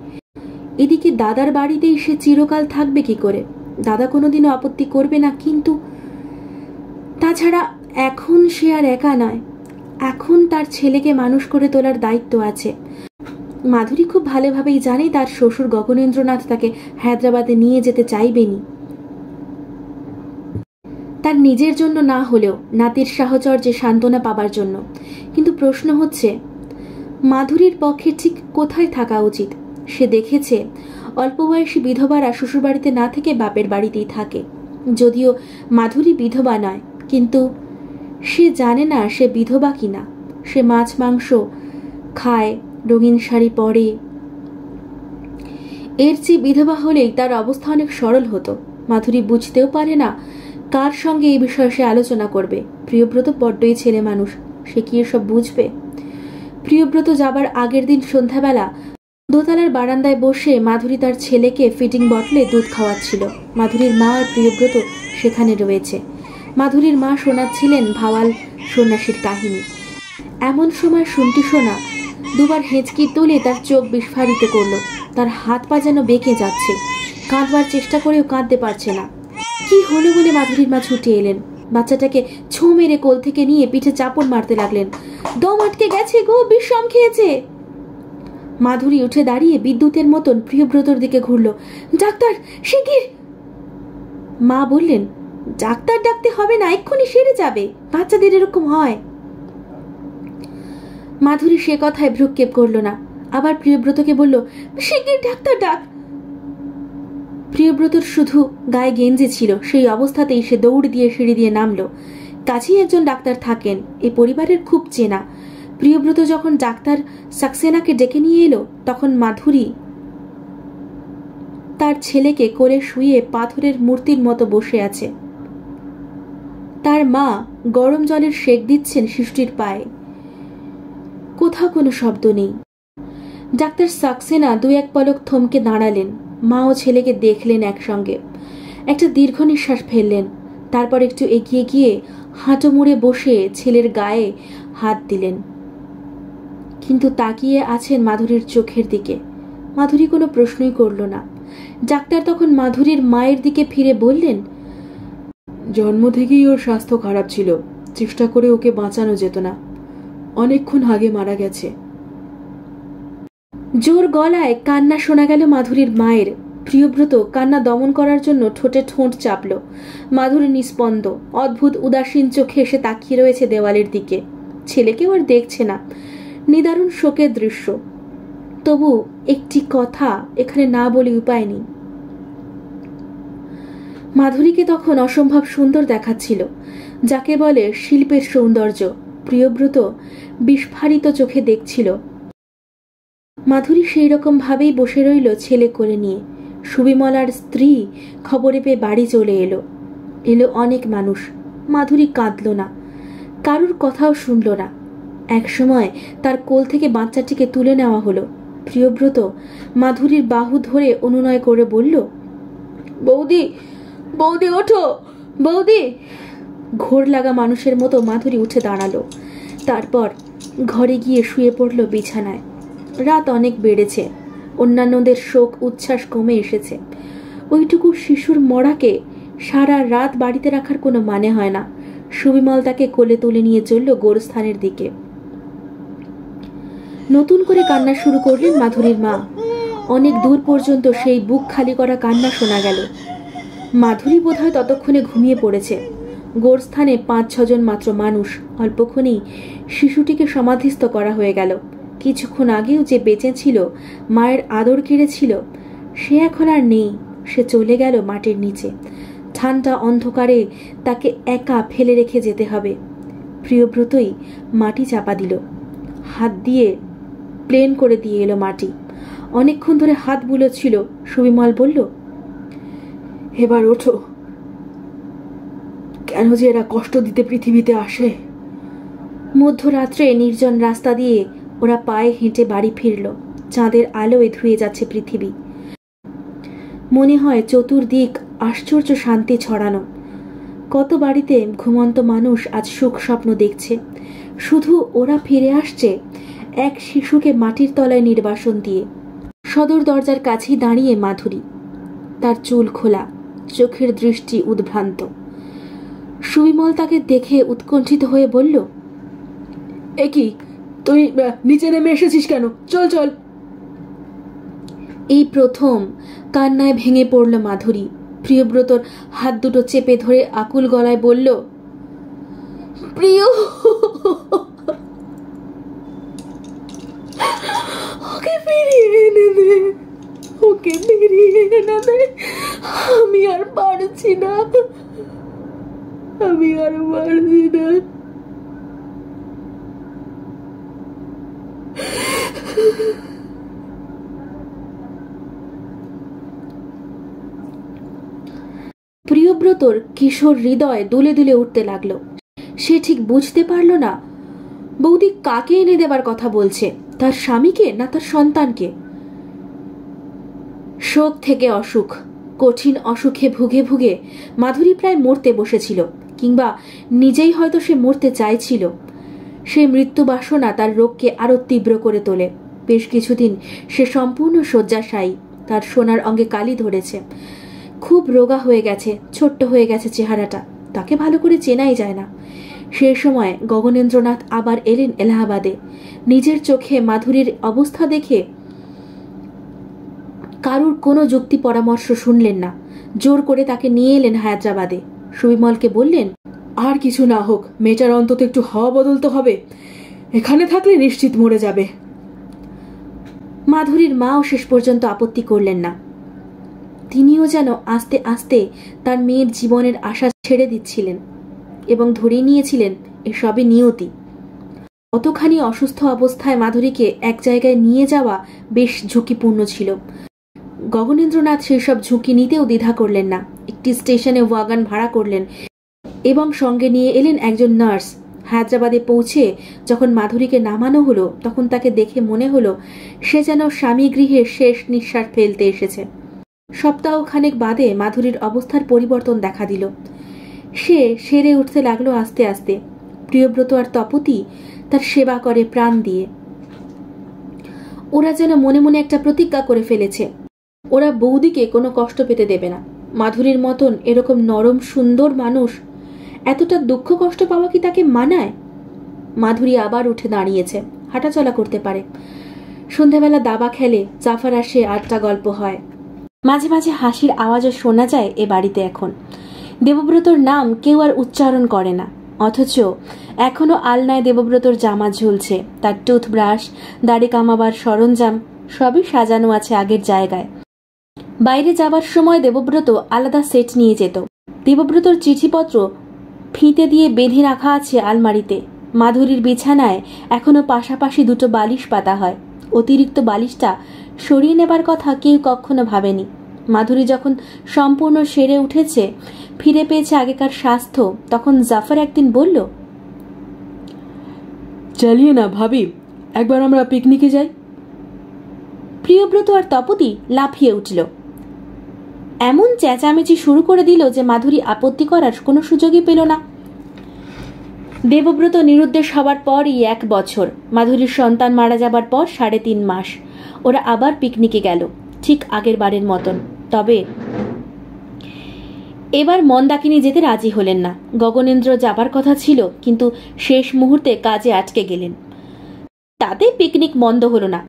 এদিকে দাদার বাড়িতেই সে চিরকাল থাকবে কি করে? দাদা কোনোদিনও আপত্তি করবে না, কিন্তু তাছাড়া এখন সে আর একা নয়। এখন তার ছেলেকে মানুষ করে তোলার দায়িত্ব আছে। মাধুরী খুব ভালোভাবেই জানে তার শ্বশুর গগনেন্দ্রনাথ তাকে হায়দ্রাবাদে নিয়ে যেতে চাইবেনি। তার নিজের জন্য না হলেও নাতির সাহচর্যে সান্ত্বনা পাবার জন্য। কিন্তু প্রশ্ন হচ্ছে, মাধুরীর পক্ষে ঠিক কোথায় থাকা উচিত? সে দেখেছে অল্প বয়সী বিধবারা শ্বশুরবাড়িতে না থেকে বাপের বাড়িতেই থাকে। যদিও মাধুরী বিধবা নয়, কিন্তু সে জানে না সে বিধবা কিনা। সে মাছ মাংস খায়, রঙিন শাড়ি পরে। এর চেয়ে বিধবা হলেই তার অবস্থা অনেক সরল হতো। মাধুরী বুঝতেও পারে না কার সঙ্গে এই বিষয়ে সে আলোচনা করবে। প্রিয়ব্রত বড্ডই ছেলে মানুষ, সে কি এসব বুঝবে? প্রিয়ব্রত যাবার আগের দিন সন্ধ্যাবেলা দোতলার বারান্দায় বসে মাধুরী তার ছেলেকে ফিডিং বটলে দুধ খাওয়াচ্ছিল। মাধুরীর মা আর প্রিয়ব্রত সেখানে রয়েছে। মাধুরীর মা শোনাচ্ছিলেন ভাওয়াল সন্ন্যাসীর কাহিনী। এমন সময় শুনতি সোনা দুবার হেঁচকি তুলে তার চোখ বিস্ফারিত করলো। তার হাত পা যেন বেঁকে যাচ্ছে, কাঁদবার চেষ্টা করেও কাঁদতে পারছে না। কি হলো বলে মাধুরীর মা ছুটে এলেন। বাচ্চাটাকে ছোঁ মেরে কোল থেকে নিয়ে পিঠে চাপড় মারতে লাগলেন। দম আটকে গেছে গো, বিষম খেয়েছে। মাধুরী উঠে দাঁড়িয়ে বিদ্যুতের মতন প্রিয়ব্রতর দিকে ঘুরল। ডাক্তার, শিগগির! মা বললেন, ডাক্তার ডাকতে হবে না, এক্ষুনি সেরে যাবে, বাচ্চাদের এরকম হয়। মাধুরী সে কথায় ভ্রুক্ষেপ করল না, আবার প্রিয়ব্রতকে বলল, শিগগির ডাক্তার ডাক। প্রিয়ব্রতর শুধু গায়ে গেঞ্জি ছিল, সেই অবস্থাতেই সে দৌড় দিয়ে সিঁড়ি দিয়ে নামলো। কাছেই একজন ডাক্তার থাকেন, এই পরিবারের খুব চেনা। প্রিয়ব্রত যখন ডাক্তার সাক্সেনাকে ডেকে নিয়ে এলো, তখন মাধুরী তার ছেলেকে কোলে শুয়ে পাথরের মূর্তির মতো বসে আছে। তার মা গরম জলের সেক দিচ্ছেন শিশুটির পায়ে। কোথাও কোনো শব্দ নেই। ডাক্তার সাক্সেনা দু এক পলক থমকে দাঁড়ালেন। মা ও ছেলেকে দেখলেন একসঙ্গে, একটা দীর্ঘ নিঃশ্বাস ফেললেন। তারপর একটু এগিয়ে গিয়ে হাঁটু মুড়ে বসে ছেলের গায়ে হাত দিলেন, কিন্তু তাকিয়ে আছেন মাধুরীর চোখের দিকে। মাধুরী কোনো প্রশ্নই করল না। ডাক্তার তখন মাধুরীর মায়ের দিকে ফিরে বললেন, জন্ম থেকেই ওর স্বাস্থ্য খারাপ ছিল, চেষ্টা করে ওকে বাঁচানো যেত না, অনেকক্ষণ আগে মারা গেছে। জোর গলায় কান্না শোনা গেল মাধুরীর মায়ের। প্রিয়ব্রত কান্না দমন করার জন্য ঠোঁটে ঠোঁট চাপল। মাধুরী নিস্পন্দ, অদ্ভুত উদাসীন চোখে এসে তাকিয়ে রয়েছে দেওয়ালের দিকে। ছেলেকেও আর দেখছে না। নিদারুণ শোকের দৃশ্য। তবু একটি কথা এখানে না বলে উপায় নেই। মাধুরীকে তখন অসম্ভব সুন্দর দেখাচ্ছিল, যাকে বলে শিল্পের সৌন্দর্য। প্রিয়ব্রত বিস্ফারিত চোখে দেখছিল। মাধুরী সেই রকম ভাবেই বসে রইল ছেলে কোলে নিয়ে। সুবিমলার স্ত্রী খবরে পেয়ে বাড়ি চলে এলো। অনেক মানুষ। মাধুরী কাঁদল না, কারুর কথাও শুনল না। একসময় তার কোল থেকে বাচ্চাটিকে তুলে নেওয়া হলো। প্রিয়ব্রত মাধুরীর বাহু ধরে অনুনয় করে বলল, বৌদি, বৌদি ওঠো, বৌদি। ঘোর লাগা মানুষের মতো মাধুরী উঠে দাঁড়ালো। তারপর ঘরে গিয়ে শুয়ে পড়ল বিছানায়। রাত অনেক বেড়েছে, অন্যান্যদের শোক উচ্ছ্বাস কমে এসেছে। ওইটুকু শিশুর মরাকে সারা রাত বাড়িতে রাখার কোনো মানে হয় না। সুবিমল তাকে কোলে তুলে নিয়ে চলল গোরস্থানের দিকে। নতুন করে কান্না শুরু করলেন মাধুরীর মা। অনেক দূর পর্যন্ত সেই বুক খালি করা কান্না শোনা গেল। মাধুরী বোধহয় ততক্ষণে ঘুমিয়ে পড়েছে। গোরস্থানে 5-6 জন মাত্র মানুষ। অল্পক্ষণেই শিশুটিকে সমাধিস্থ করা হয়ে গেল। কিছুক্ষণ আগেও যে বেঁচে ছিল, মায়ের আদর কেড়েছিল, সে এখন আর নেই। সে চলে গেল মাটির নিচে। ঠান্ডা অন্ধকারে তাকে একা ফেলে রেখে যেতে হবে। প্রিয়ব্রতই মাটি চাপা দিল, হাত দিয়ে প্লেন করে দিয়ে এলো মাটি। অনেকক্ষণ ধরে হাত বুলোচ্ছিল। সুবিমল বলল, এবার ওঠো। কেন যে এরা কষ্ট দিতে পৃথিবীতে আসে। মধ্যরাত্রে নির্জন রাস্তা দিয়ে ওরা পায়ে হেঁটে বাড়ি ফিরল। চাঁদের আলোয় ধুয়ে যাচ্ছে পৃথিবী। মনে হয় চতুর্দিক আশ্চর্য শান্তি ছড়ানো। কত বাড়িতে ঘুমন্ত মানুষ আজ সুখ স্বপ্ন দেখছে। শুধু ওরা ফিরে আসছে এক শিশুকে মাটির তলায় নির্বাসন দিয়ে। সদর দরজার কাছেই দাঁড়িয়ে মাধুরী, তার চুল খোলা, চোখের দৃষ্টি উদ্ভ্রান্ত। সুবিমল তাকে দেখে উৎকণ্ঠিত হয়ে বলল, এ কি, তুই নিচে নেমে এসেছিস কেন? চল চল। এই প্রথম কান্নায় ভেঙে পড়ল মাধুরী। প্রিয়ব্রতর হাত দুটো চেপে ধরে আকুল গলায় বলল, প্রিয়, ওকে ফিরিয়ে এনে দে, ওকে ফিরিয়ে এনে দে, আমি আর পারছি না, আমি আর পারছি না। প্রিয়ব্রতর কিশোর হৃদয় দুলে দুলে উঠতে লাগলো। সে ঠিক বুঝতে পারল না বৌদি কাকে এনে দেবার কথা বলছে, তার স্বামীকে না তার সন্তানকে। শোক থেকে অসুখ, কঠিন অসুখে ভুগে ভুগে মাধুরী প্রায় মরতে বসেছিল, কিংবা নিজেই হয়তো সে মরতে চাইছিল। সে মৃত্যু বাসনা তার রোগকে আরো তীব্র করে তোলে। বেশ কিছুদিন সে সম্পূর্ণ শয্যাশায়ী, তার সোনার অঙ্গে কালি ধরেছে, খুব রোগা হয়ে গেছে, ছোট্ট হয়ে গেছে চেহারাটা, তাকে ভালো করে চেনাই যায় না। সে সময় গগনেন্দ্রনাথ আবার এলেন এলাহাবাদে। নিজের চোখে মাধুরীর অবস্থা দেখে কারুর কোনো যুক্তি পরামর্শ শুনলেন না, জোর করে তাকে নিয়ে এলেন হায়দ্রাবাদে। সুবিমলকে বললেন, আর কিছু না হোক, মেয়েটার অন্তত একটু হাওয়া বদলতে হবে, এখানে থাকলে নিশ্চিত মরে যাবে। মাধুরীর মাও শেষ পর্যন্ত আপত্তি করলেন না। তিনিও যেন আস্তে আস্তে তার মেয়ের জীবনের আশা ছেড়ে দিচ্ছিলেন এবং ধরে নিয়েছিলেন এসবই নিয়তি। অতখানি অসুস্থ অবস্থায় মাধুরীকে এক জায়গায় নিয়ে যাওয়া বেশ ঝুঁকিপূর্ণ ছিল। গগনেন্দ্রনাথ সেসব ঝুঁকি নিতেও দ্বিধা করলেন না। একটি স্টেশনে ওয়াগন ভাড়া করলেন এবং সঙ্গে নিয়ে এলেন একজন নার্স। হায়দ্রাবাদে পৌঁছে যখন মাধুরীকে নামানো হলো, তখন তাকে দেখে মনে হলো সে যেন স্বামী গৃহে শেষ নিঃশ্বাস ফেলতে এসেছে। সপ্তাহখানেক বাদে মাধুরীর অবস্থার পরিবর্তন দেখা দিল। সে সেরে উঠতে লাগলো আস্তে আস্তে। প্রিয়ব্রত আর তপতি তার সেবা করে প্রাণ দিয়ে। ওরা যেন মনে মনে একটা প্রতিজ্ঞা করে ফেলেছে, ওরা বৌদিকে কোনো কষ্ট পেতে দেবে না। মাধুরীর মতন এরকম নরম সুন্দর মানুষ এতটা দুঃখ কষ্ট পাওয়া কি তাকে মানায়? মাধুরী আবার উঠে দাঁড়িয়েছে, হাঁটাচলা করতে পারে। সন্ধ্যাবেলা দাবা খেলে, জাফর আসে, আড্ডা গল্প হয়। মাঝে মাঝে হাসির আওয়াজও শোনা যায় এ বাড়িতে এখন। দেবব্রতর নাম কেউ আর উচ্চারণ করে না, অথচ এখনো আলনায় দেবব্রতর জামা ঝুলছে, তার টুথব্রাশ, দাড়ি কামাবার সরঞ্জাম সবই সাজানো আছে আগের জায়গায়। বাইরে যাবার সময় দেবব্রত আলাদা সেট নিয়ে যেত। দেবব্রতর চিঠিপত্র ফিতে দিয়ে বেঁধে রাখা আছে আলমারিতে। মাধুরীর বিছানায় এখনো পাশাপাশি দুটো বালিশ পাতা হয়। অতিরিক্ত বালিশটা সরিয়ে নেবার কথা কেউ কখনো ভাবেনি। মাধুরী যখন সম্পূর্ণ সেরে উঠেছে, ফিরে পেয়েছে আগেকার স্বাস্থ্য, তখন জাফর একদিন বলল, চলিয়ে না ভাবি, একবার আমরা পিকনিকে যাই। প্রিয়ব্রত আর তপতি লাফিয়ে উঠল। এমন চেঁচামেচি শুরু করে দিল যে মাধুরী আপত্তি করার কোনো সুযোগই পেল না। দেবব্রত নিরুদ্দেশ হবার পরই 1 বছর, মাধুরীর সন্তান মারা যাবার পর 3.5 মাস ওরা আবার পিকনিকে গেল, ঠিক আগের বারের মতন। তবে এবার মন্দাকিনী যেতে রাজি হলেন না। গগনেন্দ্র যাবার কথা ছিল, কিন্তু শেষ মুহূর্তে কাজে আটকে গেলেন। তাতে পিকনিক মন্দ হলো না।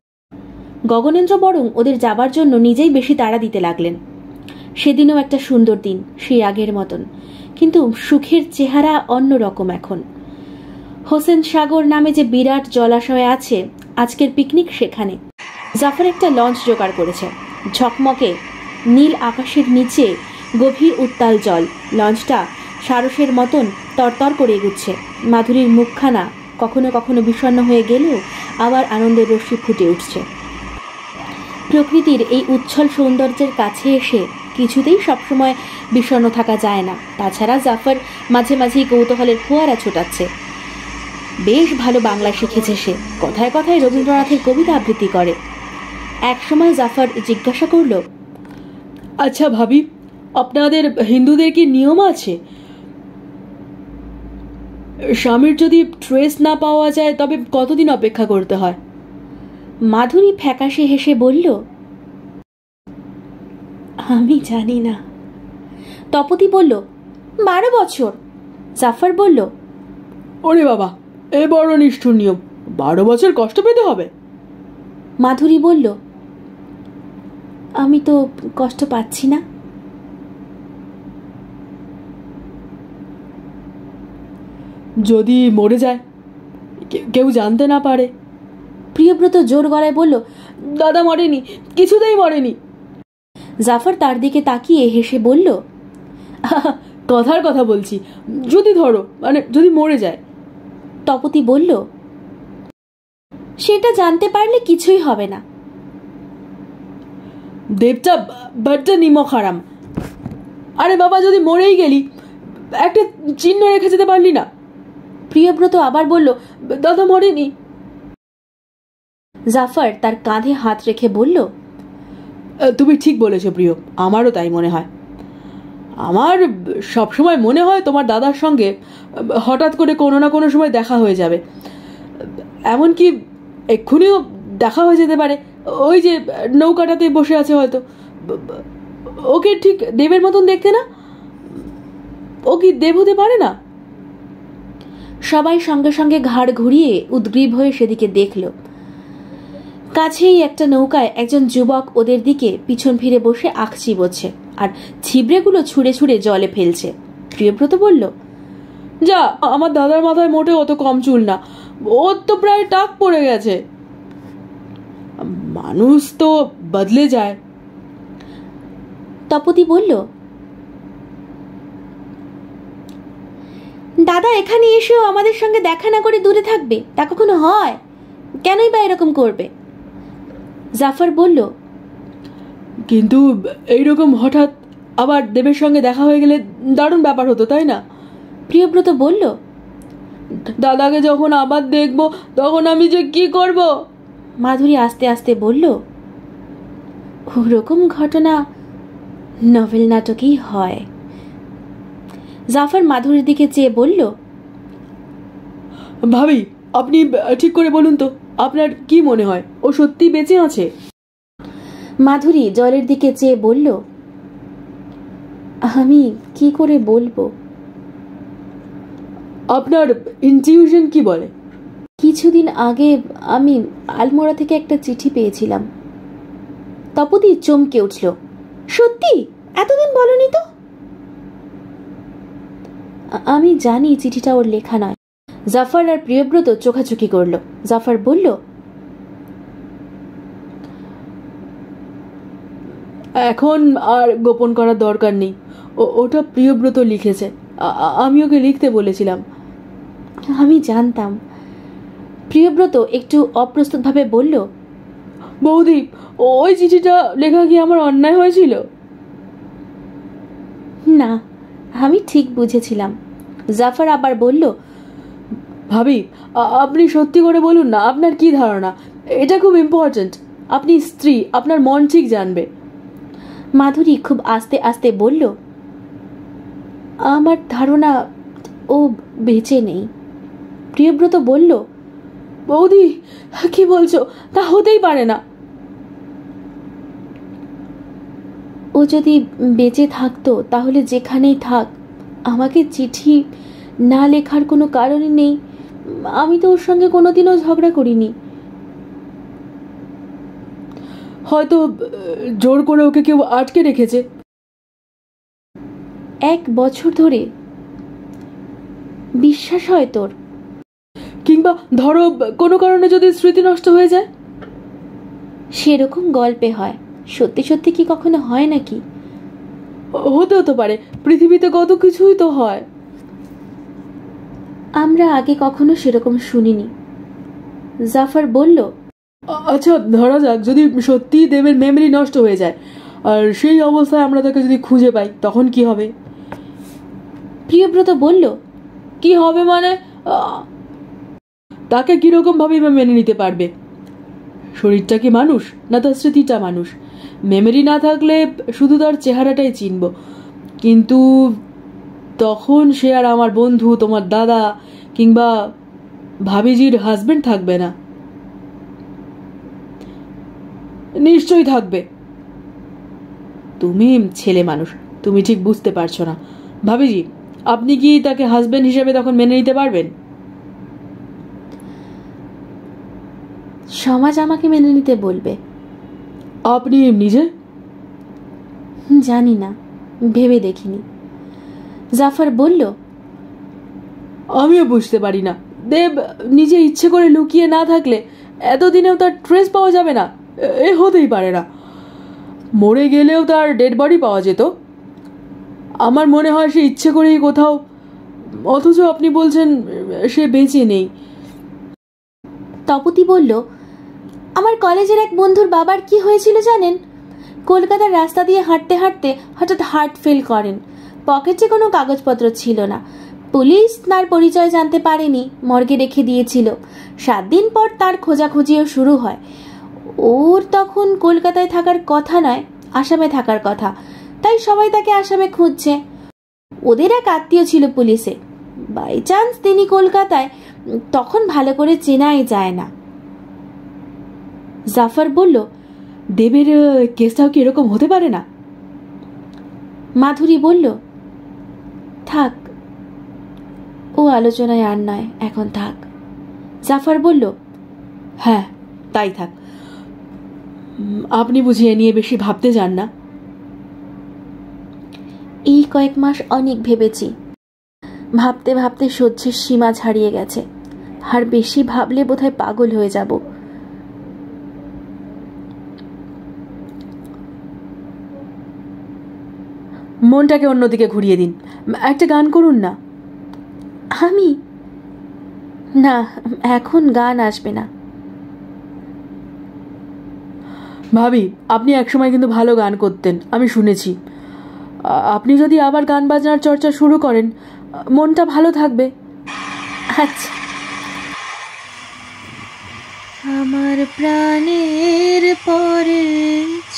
গগনেন্দ্র বরং ওদের যাবার জন্য নিজেই বেশি তাড়া দিতে লাগলেন। সেদিনও একটা সুন্দর দিন, সেই আগের মতন, কিন্তু সুখের চেহারা অন্যরকম এখন। হোসেন সাগর নামে যে বিরাট জলাশয় আছে, আজকের পিকনিক সেখানে। জাফর একটা লঞ্চ জোগাড় করেছে। ঝকমকে নীল আকাশের নিচে গভীর উত্তাল জল। লঞ্চটা সারসের মতন তরতর করে এগুচ্ছে। মাধুরীর মুখখানা কখনো কখনো বিষণ্ণ হয়ে গেলেও আবার আনন্দের রশ্মি ফুটে উঠছে। প্রকৃতির এই উচ্ছল সৌন্দর্যের কাছে এসে কিছুতেই সবসময় বিষণ্ণ থাকা যায় না। তাছাড়া জাফর মাঝে মাঝেই কৌতূহলের ফোয়ারা ছোটাচ্ছে। বেশ ভালো বাংলা শিখেছে সে, কথায় কথায় রবীন্দ্রনাথের কবিতা আবৃত্তি করে। একসময় জাফর জিজ্ঞাসা করল, আচ্ছা ভাবি, আপনাদের হিন্দুদের কি নিয়ম আছে? স্বামীর যদি ট্রেস না পাওয়া যায় তবে কতদিন অপেক্ষা করতে হয়? মাধুরী ফ্যাকাশে হেসে বলল, আমি জানি না। তপতি বলল, 12 বছর। জাফর বলল, ওরে বাবা, এ বড় নিষ্ঠুর নিয়ম, 12 বছর কষ্ট পেতে হবে। মাধুরী বলল, আমি তো কষ্ট পাচ্ছি না। যদি মরে যায়, কেউ জানতে না পারে? প্রিয়ব্রত জোর গলায় বলল, দাদা মরেনি, কিছুতেই মরেনি। জাফর তার দিকে তাকিয়ে হেসে বলল, কথার কথা বলছি, যদি ধরো মানে যদি মরে যায়। তপতি বলল, সেটা জানতে পারলে কিছুই হবে না। দেবটা বাড্ডা নিমক হারাম। আরে বাবা, যদি মরেই গেলি একটা চিহ্ন রেখে যেতে পারলি না? প্রিয়ব্রত আবার বলল, দাদা মরেনি। জাফর তার কাঁধে হাত রেখে বলল, তুমি ঠিক বলেছো প্রিয়, আমারও তাই মনে হয়। আমার সবসময় মনে হয় তোমার দাদার সঙ্গে হঠাৎ করে কোনো না কোনো সময় দেখা হয়ে যাবে, এমনকি এক্ষুনিও দেখা হয়ে যেতে পারে। ওই যে নৌকাটাতে বসে আছে হয়তো, ওকে ঠিক দেবের মতন দেখতে না? ও কি দেব হতে পারে না? সবাই সঙ্গে সঙ্গে ঘাড় ঘুরিয়ে উদ্গ্রীব হয়ে সেদিকে দেখল। কাছেই একটা নৌকায় একজন যুবক ওদের দিকে পিছন ফিরে বসে আখ চিবোচ্ছে আর ছিবড়েগুলো ছুঁড়ে ছুঁড়ে জলে ফেলছে। প্রিয়ব্রত বলল, যা, আমার দাদার মাথায় মোটে অত কম চুল না, ওর তো প্রায় টাক পড়ে গেছে। মানুষ তো বদলে যায়। তপতি বলল, দাদা এখানে এসেও আমাদের সঙ্গে দেখা না করে দূরে থাকবে, তা কখনো হয়? কেনই বা এরকম করবে? জাফর বলল, কিন্তু এইরকম হঠাৎ আবার দেবের সঙ্গে দেখা হয়ে গেলে দারুণ ব্যাপার হতো, তাই না? প্রিয়ব্রত বলল, দাদাকে যখন আবার দেখব তখন আমি যে কি করব। মাধুরী আস্তে আস্তে বলল, ওরকম ঘটনা নভেল নাটকেই হয়। জাফর মাধুরীর দিকে চেয়ে বলল, ভাবি, আপনি ঠিক করে বলুন তো, আপনার কি মনে হয় ও সত্যি বেঁচে আছে? মাধুরী জলের দিকে চেয়ে বলল, আমি কি করে বলবো? আপনার ইনটিউশন কি বলে? কিছুদিন আগে আমি আলমোড়া থেকে একটা চিঠি পেয়েছিলাম। তপতি চমকে উঠল, সত্যি? এতদিন বলনি তো? আমি জানি চিঠিটা ওর লেখা নয়। জাফর আর প্রিয়ব্রত চোখাচোখি করল। জাফর বলল, এখন আর গোপন করার দরকার নেই, ওটা প্রিয়ব্রত লিখেছে, আমি ওকে লিখতে বলেছিলাম। আমি জানতাম। প্রিয়ব্রত একটু অপ্রস্তুতভাবে বলল, বৌদি, ওই চিঠিটা লেখা কি আমার অন্যায় হয়েছিল? না, আমি ঠিক বুঝেছিলাম। জাফর আবার বলল, ভাবি, আপনি সত্যি করে বলুন না, আপনার কি ধারণা? এটা খুব ইম্পর্টেন্ট। আপনি স্ত্রী, আপনার মন ঠিক জানবে। মাধুরী খুব আস্তে আস্তে বলল, আমার ধারণা ও বেঁচে নেই। প্রিয়ব্রত বলল, বৌদি কি বলছো? তা হতেই পারে না। ও যদি বেঁচে থাকতো তাহলে যেখানেই থাক আমাকে চিঠি না লেখার কোনো কারণই নেই। আমি তো ওর সঙ্গে কোনোদিনও ঝগড়া করিনি। হয়তো জোর করে ওকে কেউ আটকে রেখেছে। 1 বছর ধরে? বিশ্বাস হয় তোর? কিংবা ধরো কোনো কারণে যদি স্মৃতি নষ্ট হয়ে যায়? সেরকম গল্পে হয়, সত্যি সত্যি কি কখনো হয় নাকি? হতেও তো পারে, পৃথিবীতে কত কিছুই তো হয়। আমরা আগে কখনো সেরকম শুনিনি। জাফর বলল, আচ্ছা ধরা যাক যদি সত্যি দেবের মেমরি নষ্ট হয়ে যায় আর সেই অবস্থায় আমরা তাকে যদি খুঁজে পাই, তখন কি হবে? প্রিয়ব্রত বলল, কি হবে মানে? তাকে কিরকম ভাবে মেনে নিতে পারবে? শরীরটা কি মানুষ, না তার স্মৃতিটা মানুষ? মেমরি না থাকলে শুধু তার চেহারাটাই চিনব, কিন্তু তখন সে আর আমার বন্ধু, তোমার দাদা কিংবা ভাবিজির হাজবেন্ড থাকবে না। নিশ্চয়ই থাকবে। তুমি ছেলে মানুষ, তুমি ঠিক বুঝতে পারছো না। ভাবিজি, আপনি কি তাকে হাজবেন্ড হিসেবে তখন মেনে নিতে পারবেন? সমাজ আমাকে মেনে নিতে বলবে। আপনি নিজে? জানি না, ভেবে দেখিনি। জাফর বলল, আমিও বুঝতে পারি না। দেব নিজে ইচ্ছে করে লুকিয়ে না থাকলে এতদিনেও তার ট্রেস পাওয়া যাবে না? এ হতেই পারে না। মরে গেলেও তার ডেড বডি পাওয়া যেত। আমার মনে হয় সে ইচ্ছে করেই কোথাও, অথচ আপনি বলছেন সে বেঁচে নেই। তপতি বলল, আমার কলেজের এক বন্ধুর বাবার কি হয়েছিল জানেন? কলকাতার রাস্তা দিয়ে হাঁটতে হাঁটতে হঠাৎ হার্ট ফেল করেন। পকেটে কোনো কাগজপত্র ছিল না। পুলিশ তার পরিচয় জানতে পারেনি, মর্গে রেখে দিয়েছিল। 7 দিন পর তার খোঁজাখুঁজিও শুরু হয়। ওর তখন কলকাতায় থাকার কথা নয়, আসামে থাকার কথা, তাই সবাই তাকে আসামে খুঁজছে। ওদের এক আত্মীয় ছিল পুলিশে। বাই চান্স তিনি কলকাতায়, তখন ভালো করে চেনাই যায় না। জাফর বলল, দেবের কেসটাও কি এরকম হতে পারে না? মাধুরী বলল, থাক, ও আলোচনায় আর নয়, এখন থাক। জাফর বলল, হ্যাঁ তাই থাক। আপনি বুঝিয়ে নিয়ে বেশি ভাবতে যান না। এই কয়েক মাস অনেক ভেবেছি। ভাবতে ভাবতে সহ্যের সীমা ছাড়িয়ে গেছে। আর বেশি ভাবলে বোধহয় পাগল হয়ে যাব। মনটাকে অন্যদিকে ঘুরিয়ে দিন, একটা গান করুন না। আমি? না, এখন গান আসবে না। ভাবি, আপনি একসময় কিন্তু ভালো গান করতেন, আমি শুনেছি। আপনি যদি আবার গান বাজনার চর্চা শুরু করেন, মনটা ভালো থাকবে। আচ্ছা। আমার প্রাণের পরে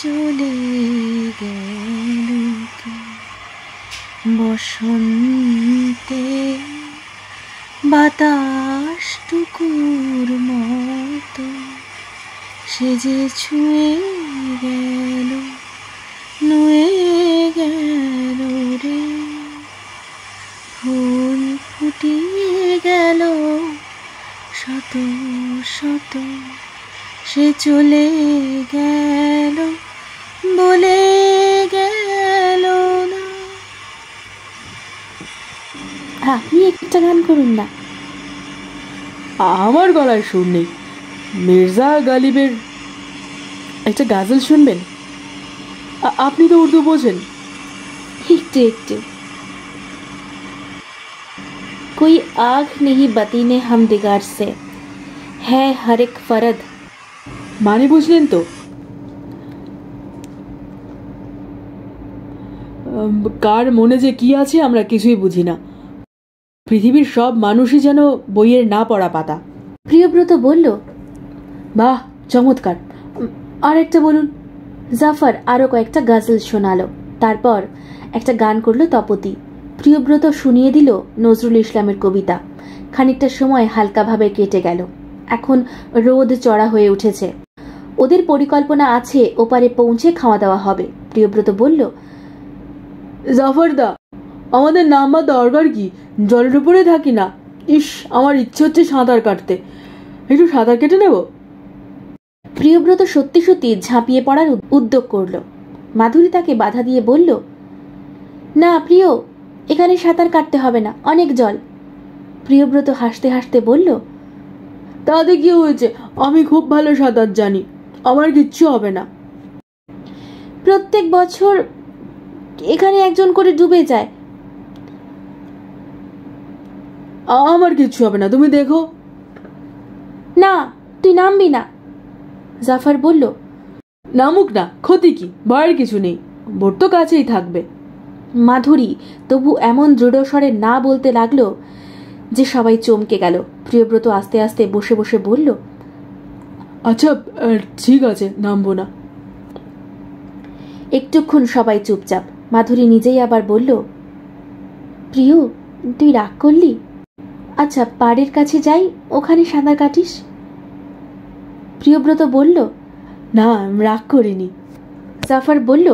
চলে গেল বসন্তে বাতাসটুকুর মতো, সে যে ছুঁয়ে গেল, নুয়ে গেল রে। ফুল ফুটিয়ে গেল শত শত, সে চলে গেল, বলে গেল না। আপনি একটা গান করুন না। আমার গলায় সুর নেই। মির্জা গালিবের একটা গাজল শুনবেন? আপনি তো উর্দু বোঝেন। একটু একটু। कोई आँख नहीं बती ने हम दिगार से, है हर एक फरद। মানে বুঝলেন তো? কার মনে যে কি আছে আমরা কিছুই বুঝি না। পৃথিবীর সব মানুষই যেন বইয়ের না পড়া পাতা। প্রিয়ব্রত বলল, বাহ, চমৎকার, আর একটা বলুন। জাফর আরো কয়েকটা গজল শোনালো। তারপর একটা গান করলো তপতি। প্রিয়ব্রত শুনিয়ে দিল নজরুল ইসলামের কবিতা। খানিকটা সময় হালকাভাবে কেটে গেল। এখন রোদ চড়া হয়ে উঠেছে। ওদের পরিকল্পনা আছে ওপারে পৌঁছে খাওয়া দাওয়া হবে। প্রিয়ব্রত বলল, জাফরদা, আমাদের নামবার দরকার কি? জলের উপরে থাকি না। ইস, আমার ইচ্ছে হচ্ছে সাঁতার কাটতে। একটু সাঁতার কেটে নেব। প্রিয়ব্রত সত্যি সত্যি ঝাঁপিয়ে পড়ার উদ্যোগ করল। মাধুরী তাকে বাধা দিয়ে বলল, না প্রিয়, এখানে সাঁতার কাটতে হবে না, অনেক জল। প্রিয়ব্রত হাসতে হাসতে বলল, তাতে কি হয়েছে? আমি খুব ভালো সাঁতার জানি, আমার কিচ্ছু হবে না। প্রত্যেক বছর এখানে একজন করে ডুবে যায়। আমার কিচ্ছু হবে না, তুমি দেখো। না, তুই নামবি না। জাফর বলল, নামুক না, ক্ষতি কি? ভয়ের কিছু নেই, বোট তো কাছেই থাকবে। মাধুরী তবু এমন দৃঢ় স্বরে না বলতে লাগলো যে সবাই চমকে গেল। প্রিয়ব্রত আস্তে আস্তে বসে বসে বলল, আচ্ছা ঠিক আছে, নামবো না। একটুক্ষণ সবাই চুপচাপ। মাধুরী নিজেই আবার বলল, প্রিয়, তুই রাগ করলি? আচ্ছা, পাড়ের কাছে যাই, ওখানে সাঁতার কাটিস। প্রিয়ব্রত বলল, না, রাগ করিনি। জাফর বলল,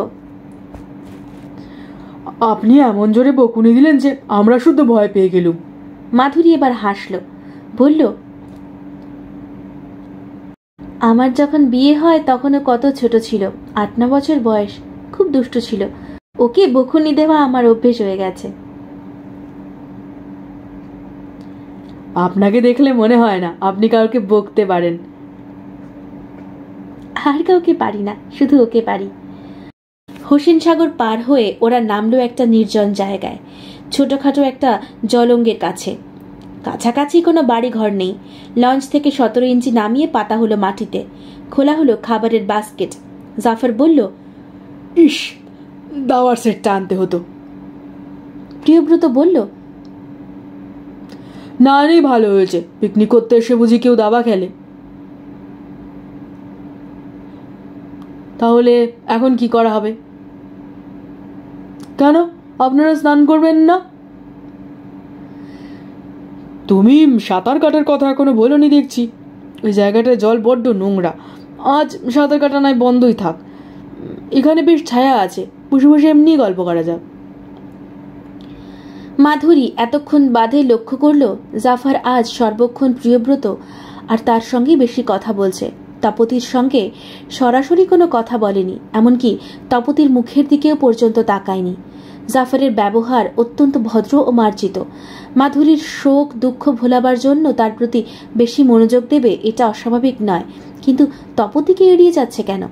আপনি এমন জোরে বকুনি দিলেন যে আমরা শুদ্ধ ভয় পেয়ে গেলুম। মাধুরী এবার হাসল, বলল, আমার যখন বিয়ে হয় তখনও কত ছোট ছিল, 8-9 বছর বয়স, খুব দুষ্ট ছিল। ওকে বকুনি দেওয়া আমার অভ্যেস হয়ে গেছে। আপনাকে দেখলে মনে হয় না আপনি কাউকে বকতে পারেন। আর কাউকে পারি না, শুধু ওকে পারি। হোসেন সাগর পার হয়ে ওরা নামলো একটা নির্জন জায়গায়, ছোটখাটো একটা জলঙ্গের কাছে। কাছাকাছি কোনো বাড়ি ঘর নেই। লঞ্চ থেকে 17 ইঞ্চি নামিয়ে পাতা হলো মাটিতে, খোলা হলো খাবারের বাস্কেট। জাফর বলল, ইস, দাওয়ার সেটটা আনতে হতো। প্রিয়ব্রত বলল, না নেই ভালো হয়েছে, পিকনিক করতে এসে বুঝি কেউ দাবা খেলে? তাহলে এখন কি করা হবে? কেন, আপনারা স্নান করবেন না? তুমি সাঁতার কাটার কথা এখনো বলোনি দেখছি। ওই জায়গাটায় জল বড্ড নোংরা। আজ সাঁতার কাটা নয়, বন্ধই থাক। এখানে বেশ ছায়া আছে, বসে বসে এমনি গল্প করা যাক। মাধুরী এতক্ষণ বাদে লক্ষ্য করল জাফর আজ সর্বক্ষণ প্রিয়ব্রত আর তার সঙ্গে বেশি কথা বলছে। তপতির সঙ্গে সরাসরি কোনো কথা বলেনি, এমনকি তপতির মুখের দিকেও পর্যন্ত তাকায়নি। জাফরের ব্যবহার অত্যন্ত ভদ্র ও মার্জিত। মাধুরীর শোক দুঃখ ভোলাবার জন্য তার প্রতি বেশি মনোযোগ দেবে এটা অস্বাভাবিক নয়, কিন্তু তপতিকে এড়িয়ে যাচ্ছে কেন?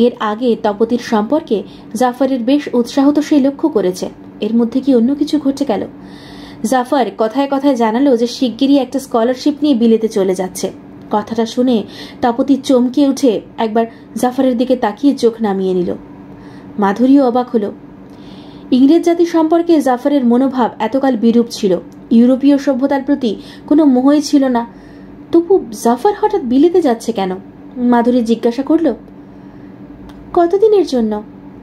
এর আগে তপতির সম্পর্কে জাফরের বেশ উৎসাহ তো সে লক্ষ্য করেছে। এর মধ্যে কি অন্য কিছু ঘটে গেল? জাফর কথায় কথায় জানালো যে শিগগিরই একটা স্কলারশিপ নিয়ে বিলেতে চলে যাচ্ছে। কথাটা শুনে তপতি চমকে উঠে একবার জাফরের দিকে তাকিয়ে চোখ নামিয়ে নিল। মাধুরীও অবাক হলো। ইংরেজ জাতি সম্পর্কে জাফরের মনোভাব এতকাল বিরূপ ছিল, ইউরোপীয় সভ্যতার প্রতি কোনো মোহই ছিল না। তবু জাফর হঠাৎ বিলেতে যাচ্ছে কেন? মাধুরী জিজ্ঞাসা করল। কতদিনের জন্য?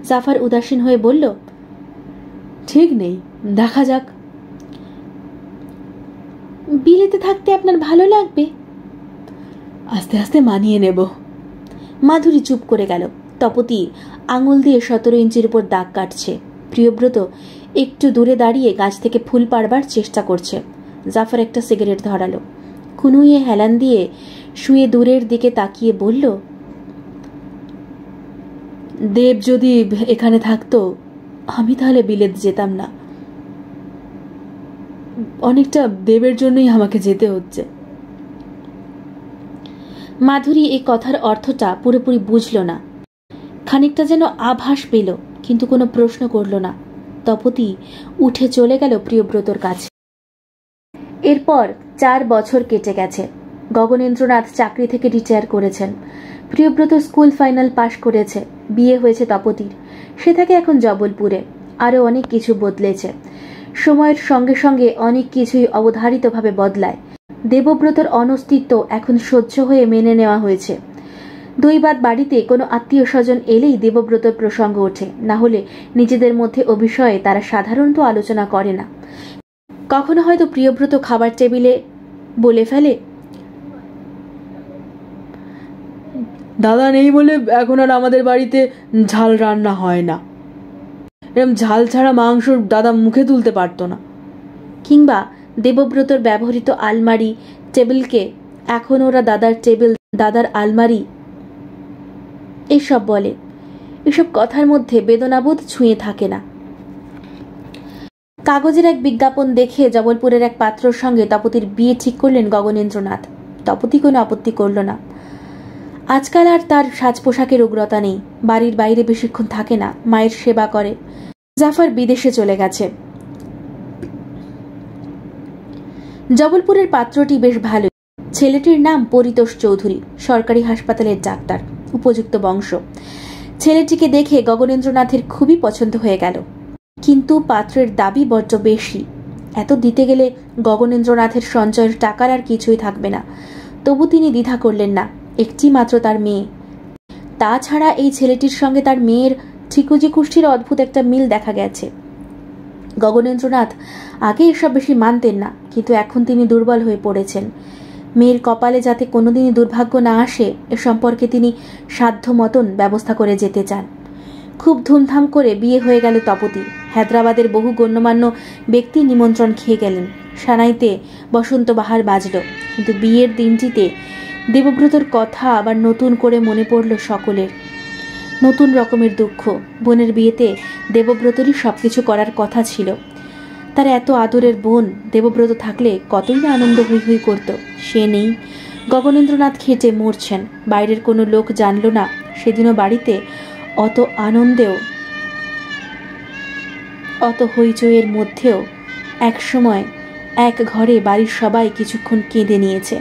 জাফর উদাসীন হয়ে বলল, ঠিক নেই, দেখা যাক। বিলেতে থাকতে আপনার ভালো লাগবে? আস্তে আস্তে মানিয়ে নেব। মাধুরী চুপ করে গেল। তপতি আঙুল দিয়ে 17 ইঞ্চির উপর দাগ কাটছে। প্রিয়ব্রত একটু দূরে দাঁড়িয়ে গাছ থেকে ফুল পাড়বার চেষ্টা করছে। জাফর একটা সিগারেট ধরালো, খুনুইয়ে হেলান দিয়ে শুয়ে দূরের দিকে তাকিয়ে বলল, দেব যদি এখানে থাকতো, আমি তাহলে বিলেত যেতাম না। অনেকটা দেবের জন্যই আমাকে যেতে হচ্ছে। মাধুরী এই কথার অর্থটা পুরোপুরি বুঝল না, খানিকটা যেন আভাস পেল, কিন্তু কোনো প্রশ্ন করল না। তপতি উঠে চলে গেল প্রিয়ব্রতর কাছে। এরপর 4 বছর কেটে গেছে। গগনেন্দ্রনাথ চাকরি থেকে রিটায়ার করেছেন। প্রিয়ব্রত স্কুল ফাইনাল পাশ করেছে। বিয়ে হয়েছে তপতির। সে থাকে এখন জবলপুরে। আরও অনেক কিছু বদলেছে। সময়ের সঙ্গে সঙ্গে অনেক কিছুই অবধারিতভাবে বদলায়। দেবব্রতর অনস্তিত্ব এখন সহ্য হয়ে মেনে নেওয়া হয়েছে। দৈবাত বাড়িতে কোনো আত্মীয় স্বজন এলেই দেবব্রতর প্রসঙ্গ ওঠে, না হলে নিজেদের মধ্যে ও বিষয়ে তারা সাধারণত আলোচনা করে না। কখনো হয়তো প্রিয়ব্রত খাবার টেবিলে বলে ফেলে, দাদা নেই বলে এখন আর আমাদের বাড়িতে ঝাল রান্না হয় না। এরকম ঝাল ছাড়া মাংস দাদা মুখে তুলতে পারতো না। কিংবা দেবব্রতর ব্যবহৃত আলমারি টেবিলকে এখন ওরা দাদার টেবিল, দাদার আলমারি এসব বলে। এসব কথার মধ্যে বেদনাবোধ ছুঁয়ে থাকে না। কাগজের এক বিজ্ঞাপন দেখে জবলপুরের এক পাত্রর সঙ্গে তপতির বিয়ে ঠিক করলেন গগনেন্দ্রনাথ। তপতি কোনো আপত্তি করল না। আজকাল আর তার সাজ পোশাকের উগ্রতা নেই, বাড়ির বাইরে বেশিক্ষণ থাকে না, মায়ের সেবা করে। জাফর বিদেশে চলে গেছে। জবলপুরের পাত্রটি বেশ ভালো। ছেলেটির নাম পরিতোষ চৌধুরী, সরকারি হাসপাতালের ডাক্তার, উপযুক্ত বংশ। ছেলেটিকে দেখে গগনেন্দ্রনাথের খুবই পছন্দ হয়ে গেল, কিন্তু পাত্রের দাবি বড্ড বেশি। এত দিতে গেলে গগনেন্দ্রনাথের সঞ্চয়ের টাকার আর কিছুই থাকবে না। তবু তিনি দ্বিধা করলেন না। একটি মাত্র তার মেয়ে। তাছাড়া এই ছেলেটির সঙ্গে তার মেয়ের ঠিকুজি কুষ্ঠির অদ্ভুত একটা মিল দেখা গেছে। গগনেন্দ্রনাথ আগে এসব বেশি মানতেন না, কিন্তু এখন তিনি দুর্বল হয়ে পড়েছেন। মেয়ের কপালে যাতে কোনোদিনই দুর্ভাগ্য না আসে এ সম্পর্কে তিনি সাধ্য মতন ব্যবস্থা করে যেতে চান। খুব ধুমধাম করে বিয়ে হয়ে গেল তপতি। হায়দ্রাবাদের বহু গণ্যমান্য ব্যক্তি নিমন্ত্রণ খেয়ে গেলেন। সানাইতে বসন্ত বাহার বাজল, কিন্তু বিয়ের দিনটিতে দেবব্রতর কথা আবার নতুন করে মনে পড়ল সকলের। নতুন রকমের দুঃখ। বোনের বিয়েতে দেবব্রতরই সবকিছু করার কথা ছিল। তার এত আদরের বোন দেবব্রত থাকলে কতই না আনন্দ হই হই করত। সে নেই। গগনেন্দ্রনাথ খেটে মরছেন। বাইরের কোনো লোক জানল না। সেদিনও বাড়িতে অত আনন্দেও অত হইচইয়ের মধ্যেও একসময় এক ঘরে বাড়ির সবাই কিছুক্ষণ কেঁদে নিয়েছে।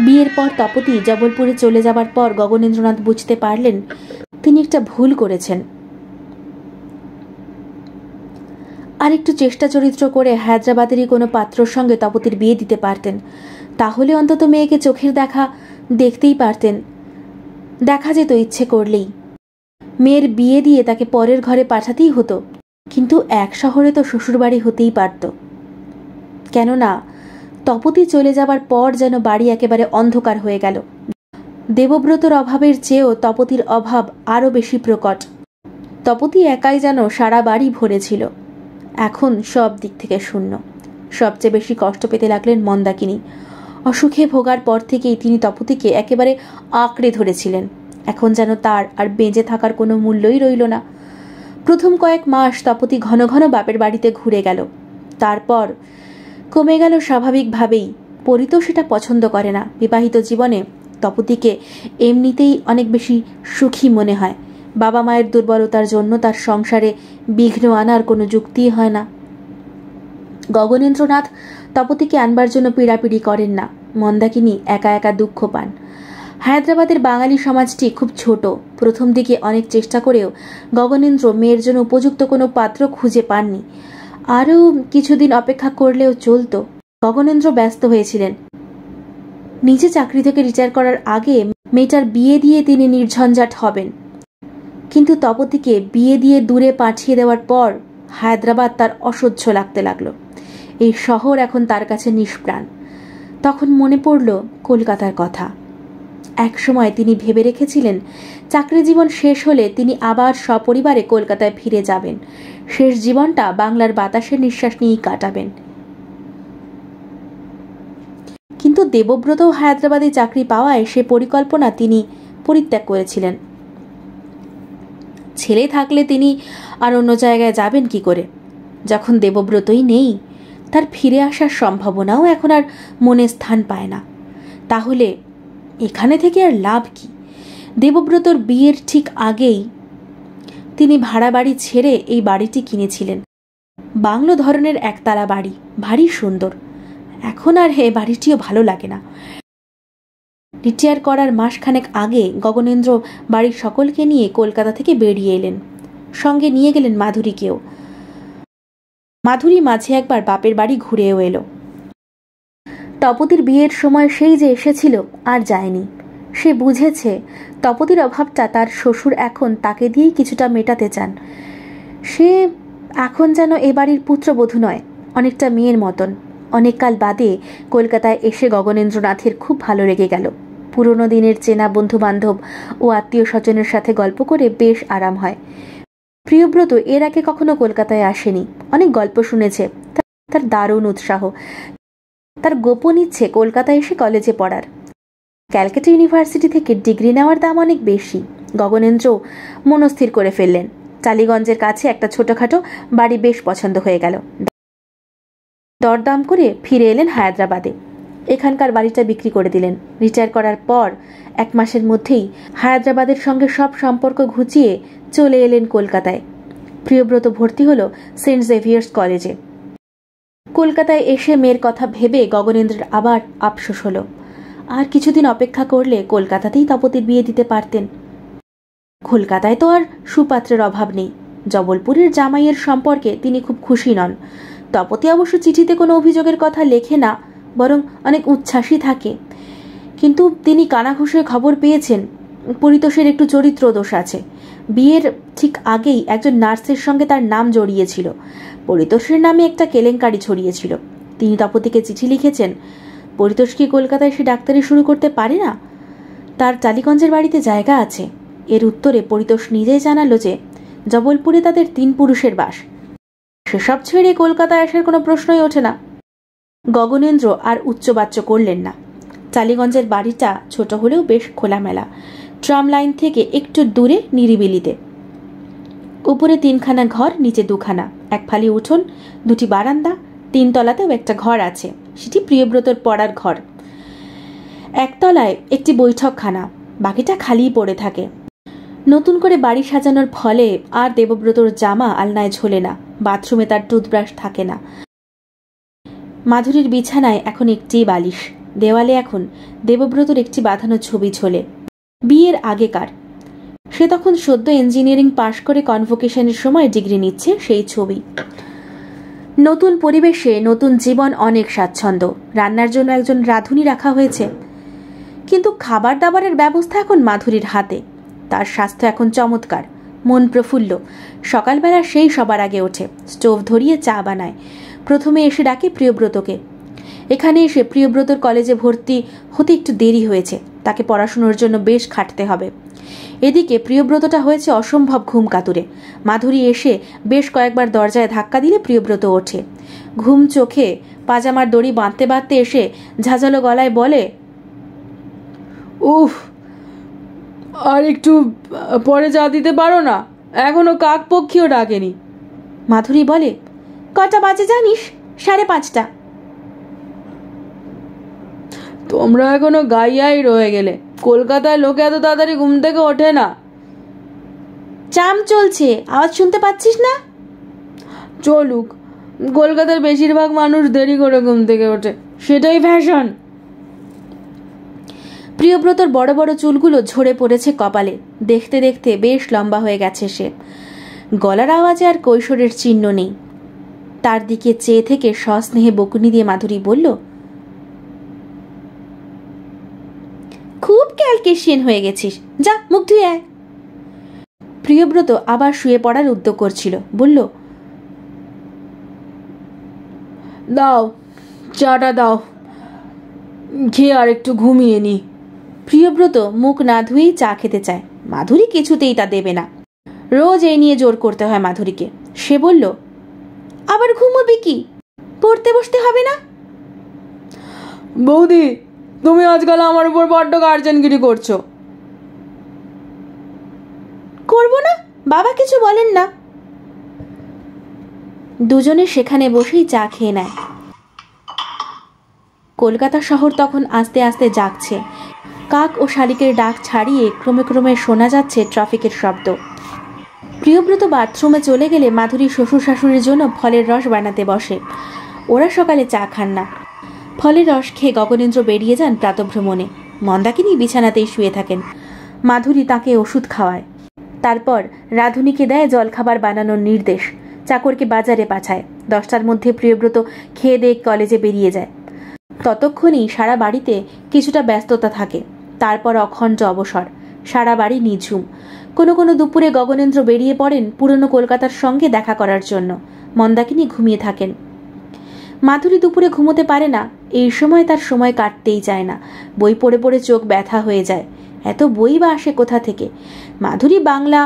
বিয়ের পর তপতী জবলপুরে চলে যাবার পর গগনেন্দ্রনাথ বুঝতে পারলেন তিনি একটা ভুল করেছেন। আর একটু চেষ্টা চরিত্র করে হায়দ্রাবাদেরই কোনো পাত্রর সঙ্গে তপতীর বিয়ে দিতে পারতেন, তাহলে অন্তত মেয়েকে চোখের দেখা দেখতেই পারতেন। দেখা যেত ইচ্ছে করলেই। মেয়ের বিয়ে দিয়ে তাকে পরের ঘরে পাঠাতেই হতো, কিন্তু এক শহরে তো শ্বশুরবাড়ি হতেই পারত। কেননা তপতী চলে যাবার পর যেন বাড়ি একেবারে অন্ধকার হয়ে গেল। দেবব্রতর অভাবের চেয়েও তপতীর অভাব আরও বেশি প্রকট। তপতী একাই যেন সারা বাড়ি ভরেছিল, এখন সব দিক থেকে শূন্য। সবচেয়ে বেশি কষ্ট পেতে লাগলেন মন্দাকিনী। অসুখে ভোগার পর থেকেই তিনি তপতীকে একেবারে আঁকড়ে ধরেছিলেন। এখন যেন তার আর বেঁচে থাকার কোনো মূল্যই রইল না। প্রথম কয়েক মাস তপতী ঘন ঘন বাপের বাড়িতে ঘুরে গেল, তারপর কমে গেল স্বাভাবিকভাবেই। পরি তো সেটা পছন্দ করে না। বিবাহিত জীবনে তপতীকে এমনিতেই অনেক বেশি সুখী মনে হয়। বাবা মায়ের দুর্বলতার জন্য তার সংসারে বিঘ্ন আনার কোনো যুক্তিই হয় না। গগনেন্দ্রনাথ তপতীকে আনবার জন্য পীড়াপিড়ি করেন না। মন্দাকিনী একা একা দুঃখ পান। হায়দ্রাবাদের বাঙালি সমাজটি খুব ছোট। প্রথম দিকে অনেক চেষ্টা করেও গগনেন্দ্র মেয়ের জন্য উপযুক্ত কোনো পাত্র খুঁজে পাননি। আরও কিছুদিন অপেক্ষা করলেও চলত। গগনেন্দ্র ব্যস্ত হয়েছিলেন। নিজে চাকরি থেকে রিটায়ার করার আগে মেয়েটার বিয়ে দিয়ে তিনি নির্ঝঞ্ঝাট হবেন। কিন্তু তপতীকে বিয়ে দিয়ে দূরে পাঠিয়ে দেওয়ার পর হায়দ্রাবাদ তার অসহ্য লাগতে লাগলো। এই শহর এখন তার কাছে নিষ্প্রাণ। তখন মনে পড়ল কলকাতার কথা। একসময় তিনি ভেবে রেখেছিলেন চাকরি জীবন শেষ হলে তিনি আবার সপরিবারে কলকাতায় ফিরে যাবেন। শেষ জীবনটা বাংলার বাতাসের নিঃশ্বাস নিয়েই কাটাবেন। কিন্তু দেবব্রত হায়দ্রাবাদে চাকরি পাওয়ায় সে পরিকল্পনা তিনি পরিত্যাগ করেছিলেন। ছেলে থাকলে তিনি আর অন্য জায়গায় যাবেন কি করে? যখন দেবব্রতই নেই, তার ফিরে আসার সম্ভাবনাও এখন আর মনে স্থান পায় না। তাহলে এখানে থেকে আর লাভ কি? দেবব্রতর বিয়ের ঠিক আগেই তিনি ভাড়া বাড়ি ছেড়ে এই বাড়িটি কিনেছিলেন। বাংলো ধরনের একতলা বাড়ি, ভারী সুন্দর। এখন আর এ বাড়িটিও ভালো লাগে না। রিটায়ার করার মাসখানেক আগে গগনেন্দ্র বাড়ির সকলকে নিয়ে কলকাতা থেকে বেরিয়ে এলেন। সঙ্গে নিয়ে গেলেন মাধুরীকেও। মাধুরী মাঝে একবার বাপের বাড়ি ঘুরেও এলো। তপতীর বিয়ের সময় সেই যে এসেছিল আর যায়নি। সে বুঝেছে তপতীর অভাবটা তার শ্বশুর এখন তাকে দিয়েই কিছুটা মেটাতে চান। সে এখন যেন এ বাড়ির পুত্রবধূ নয়, অনেকটা মেয়ের মতন। অনেককাল বাদে কলকাতায় এসে গগনেন্দ্রনাথের খুব ভালো লেগে গেল। পুরনো দিনের চেনা বন্ধু বান্ধব ও আত্মীয় স্বজনের সাথে গল্প করে বেশ আরাম হয়। প্রিয়ব্রত এর আগে কখনো কলকাতায় আসেনি। অনেক গল্প শুনেছে। তার দারুণ উৎসাহ। তার গোপন ইচ্ছে কলকাতায় এসে কলেজে পড়ার। ক্যালকাটা ইউনিভার্সিটি থেকে ডিগ্রি নেওয়ার দাম অনেক বেশি। গগনেন্দ্র মনস্থির করে ফেললেন। টালিগঞ্জের কাছে একটা ছোটখাটো বাড়ি বেশ পছন্দ হয়ে গেল। দরদাম করে ফিরে এলেন হায়দ্রাবাদে। এখানকার বাড়িটা বিক্রি করে দিলেন। রিটায়ার করার পর 1 মাসের মধ্যেই হায়দ্রাবাদের সঙ্গে সব সম্পর্ক ঘুচিয়ে চলে এলেন কলকাতায়। প্রিয়ব্রত ভর্তি হলো সেন্ট জেভিয়ার্স কলেজে। কলকাতায় এসে মেয়ের কথা ভেবে গগনেন্দ্রের আবার আফসোস হলো। আর কিছুদিন অপেক্ষা করলে কলকাতাতেই তপতীর বিয়ে দিতে পারতেন। কলকাতায় তো আর সুপাত্রের অভাব নেই। জবলপুরের জামাইয়ের সম্পর্কে তিনি খুব খুশি নন। তপতী অবশ্য চিঠিতে কোনো অভিযোগের কথা লেখে না, বরং অনেক উচ্ছ্বাসী থাকে। কিন্তু তিনি কানাঘুষে খবর পেয়েছেন পরিতোষের একটু চরিত্র দোষ আছে। বিয়ের ঠিক আগেই একজন নার্সের সঙ্গে তার নাম জড়িয়েছিল। পরিতোষের নামে একটা কেলেঙ্কারি ছড়িয়েছিল। তিনি তপতীকে চিঠি লিখেছেন, পরিতোষ কি কলকাতায় সে ডাক্তারি শুরু করতে পারে না? তার টালিগঞ্জের বাড়িতে জায়গা আছে। এর উত্তরে পরিতোষ নিজেই জানালো যে জবলপুরে তাদের 3 পুরুষের বাস। সেসব ছেড়ে কলকাতায় আসার কোনো প্রশ্নই ওঠে না। গগনেন্দ্র আর উচ্চবাচ্য করলেন না। টালিগঞ্জের বাড়িটা ছোট হলেও বেশ খোলামেলা। ট্রাম লাইন থেকে একটু দূরে নিরিবিলিতে। উপরে 3খানা ঘর, নিচে 2খানা। 1 ফালি উঠোন, 2টি বারান্দা, 3 তলাতেও একটা ঘর আছে। সেটি প্রিয়ব্রতর পড়ার ঘর। 1 তলায় একটি বৈঠকখানা, বাকিটা খালিই পড়ে থাকে। নতুন করে বাড়ি সাজানোর ফলে আর দেবব্রতর জামা আলনায় ঝোলে না, বাথরুমে তার টুথব্রাশ থাকে না। মাধুরীর বিছানায় এখন একটি বালিশ, দেওয়ালে এখন দেবব্রতর একটি বাঁধানো ছবি ঝোলে, বিয়ের আগেকার। সে তখন সদ্য ইঞ্জিনিয়ারিং পাশ করে কনভোকেশনের সময় ডিগ্রি নিচ্ছে, সেই ছবি। নতুন পরিবেশে নতুন জীবন, অনেক স্বাচ্ছন্দ্য। রান্নার জন্য একজন রাঁধুনি রাখা হয়েছে, কিন্তু খাবার দাবারের ব্যবস্থা এখন মাধুরীর হাতে। তার স্বাস্থ্য এখন চমৎকার, মন প্রফুল্ল। সকালবেলা সেই সবার আগে ওঠে, স্টোভ ধরিয়ে চা বানায়। প্রথমে এসে ডাকে প্রিয়ব্রতকে। এখানে এসে প্রিয়ব্রতর কলেজে ভর্তি হতে একটু দেরি হয়েছে, তাকে পড়াশুনোর জন্য বেশ খাটতে হবে। এদিকে প্রিয়ব্রতটা হয়েছে অসম্ভব ঘুম কাতুরে। মাধুরী এসে বেশ কয়েকবার দরজায় ধাক্কা দিলে প্রিয়ব্রত ওঠে। ঘুম চোখে পাজামার দড়ি বাঁধতে বাঁধতে এসে ঝাঁঝালো গলায় বলে, উফ, আর একটু পরে চা দিতে পারো না? এখনো কাকপক্ষীও ডাকেনি। মাধুরী বলে, কটা বাজে জানিস? 5:30। তোমরা এখনো গাইয়াই রয়ে গেলে। কলকাতায় লোকে এত তাড়াতাড়ি ঘুম থেকে ওঠে না। চাম চলছে, আওয়াজ শুনতে পাচ্ছিস না? চলুক, কলকাতার বেশিরভাগ মানুষ দেরি করে ঘুম থেকে ওঠে, সেটাই ফ্যাশন। প্রিয়ব্রতর বড় বড় চুলগুলো ঝরে পড়েছে কপালে, দেখতে দেখতে বেশ লম্বা হয়ে গেছে সে। গলার আওয়াজে আর কৈশোরের চিহ্ন নেই। তার দিকে চেয়ে থেকে সস্নেহে বকুনি দিয়ে মাধুরী বলল, খুব ক্যালকেশিয়ান হয়ে গেছিস, যা মুখ ধুয়ে আয়। প্রিয়ব্রত আবার শুয়ে পড়ার উদ্যোগ করছিল, বলল, দাও চাটা দাও, খেয়ে আর একটু ঘুমিয়ে নি। প্রিয়ব্রত মুখ না ধুয়েই চা খেতে চায়, মাধুরী কিছুতেই তা দেবে না। রোজ এই নিয়ে জোর করতে হয় মাধুরীকে। সে বলল, আবার ঘুমোবি কি? পড়তে বসতে হবে না? বৌদি, তুমি আজকাল আমার উপর বড্ড গার্জেনগিরি করছো। করবো না, বাবা কিছু বলেন না। দুজনে সেখানে বসেই চা খেয়ে নেয়। কলকাতা শহর তখন আস্তে আস্তে জাগছে। কাক ও শালিকের ডাক ছাড়িয়ে ক্রমে ক্রমে শোনা যাচ্ছে ট্রাফিকের শব্দ। প্রিয়ব্রত বাথরুমে চলে গেলে মাধুরী শ্বশুর শাশুড়ির জন্য ফলের রস বানাতে বসে। ওরা সকালে চা খান না। ফলের রস খেয়ে গগনেন্দ্র বেরিয়ে যান প্রাতভ্রমণে। মন্দাকিনী বিছানাতেই শুয়ে থাকেন। মাধুরী তাকে ওষুধ খাওয়ায়, তারপর রাঁধুনিকে দেয় জলখাবার বানানোর নির্দেশ। চাকরকে বাজারে পাঠায়। 10টার মধ্যে প্রিয়ব্রত খেয়ে দিয়ে কলেজে বেরিয়ে যায়। ততক্ষণই সারা বাড়িতে কিছুটা ব্যস্ততা থাকে, তারপর অখণ্ড অবসর। সারা বাড়ি নিঝুম। কোনো কোনো দুপুরে গগনেন্দ্র বেরিয়ে পড়েন পুরনো কলকাতার সঙ্গে দেখা করার জন্য। মন্দাকিনী ঘুমিয়ে থাকেন। মাধুরী দুপুরে ঘুমোতে পারে না। এই সময় তার সময় কাটতেই চায় না। বই পড়ে পড়ে চোখ ব্যথা হয়ে যায়। এত বই বা আসে কোথা থেকে? মাধুরী বাংলা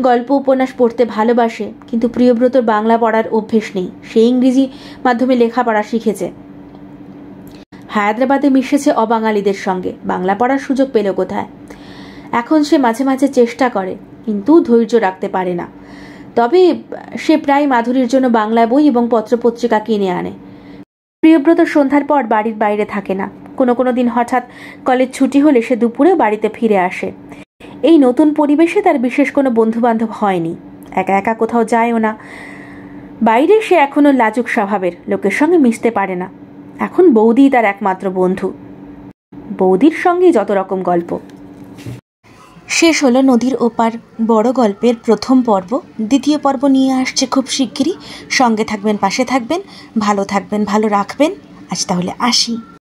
গল্প উপন্যাস পড়তে ভালোবাসে, কিন্তু প্রিয়ব্রতর বাংলা পড়ার অভ্যেস নেই। সে ইংরেজি মাধ্যমে লেখাপড়া শিখেছে। হায়দ্রাবাদে মিশেছে অবাঙালিদের সঙ্গে, বাংলা পড়ার সুযোগ পেল কোথায়? এখন সে মাঝে মাঝে চেষ্টা করে, কিন্তু ধৈর্য রাখতে পারে না। তবে সে প্রায় মাধুরীর জন্য বাংলা বই এবং পত্রপত্রিকা কিনে আনে। প্রিয়ব্রত সন্ধ্যার পর বাড়ির বাইরে থাকে না। কোনো কোনো দিন হঠাৎ কলেজ ছুটি হলে সে দুপুরেও বাড়িতে ফিরে আসে। এই নতুন পরিবেশে তার বিশেষ কোনো বন্ধুবান্ধব হয়নি। একা একা কোথাও যায়ও না। বাইরে সে এখনো লাজুক স্বভাবের, লোকের সঙ্গে মিশতে পারে না। এখন বৌদিই তার একমাত্র বন্ধু। বৌদির সঙ্গেই যত রকম গল্প। শেষ হলো নদীর ওপার বড় গল্পের প্রথম পর্ব। দ্বিতীয় পর্ব নিয়ে আসছে খুব শিগগিরই। সঙ্গে থাকবেন, পাশে থাকবেন, ভালো থাকবেন, ভালো রাখবেন। আজ তাহলে আসি।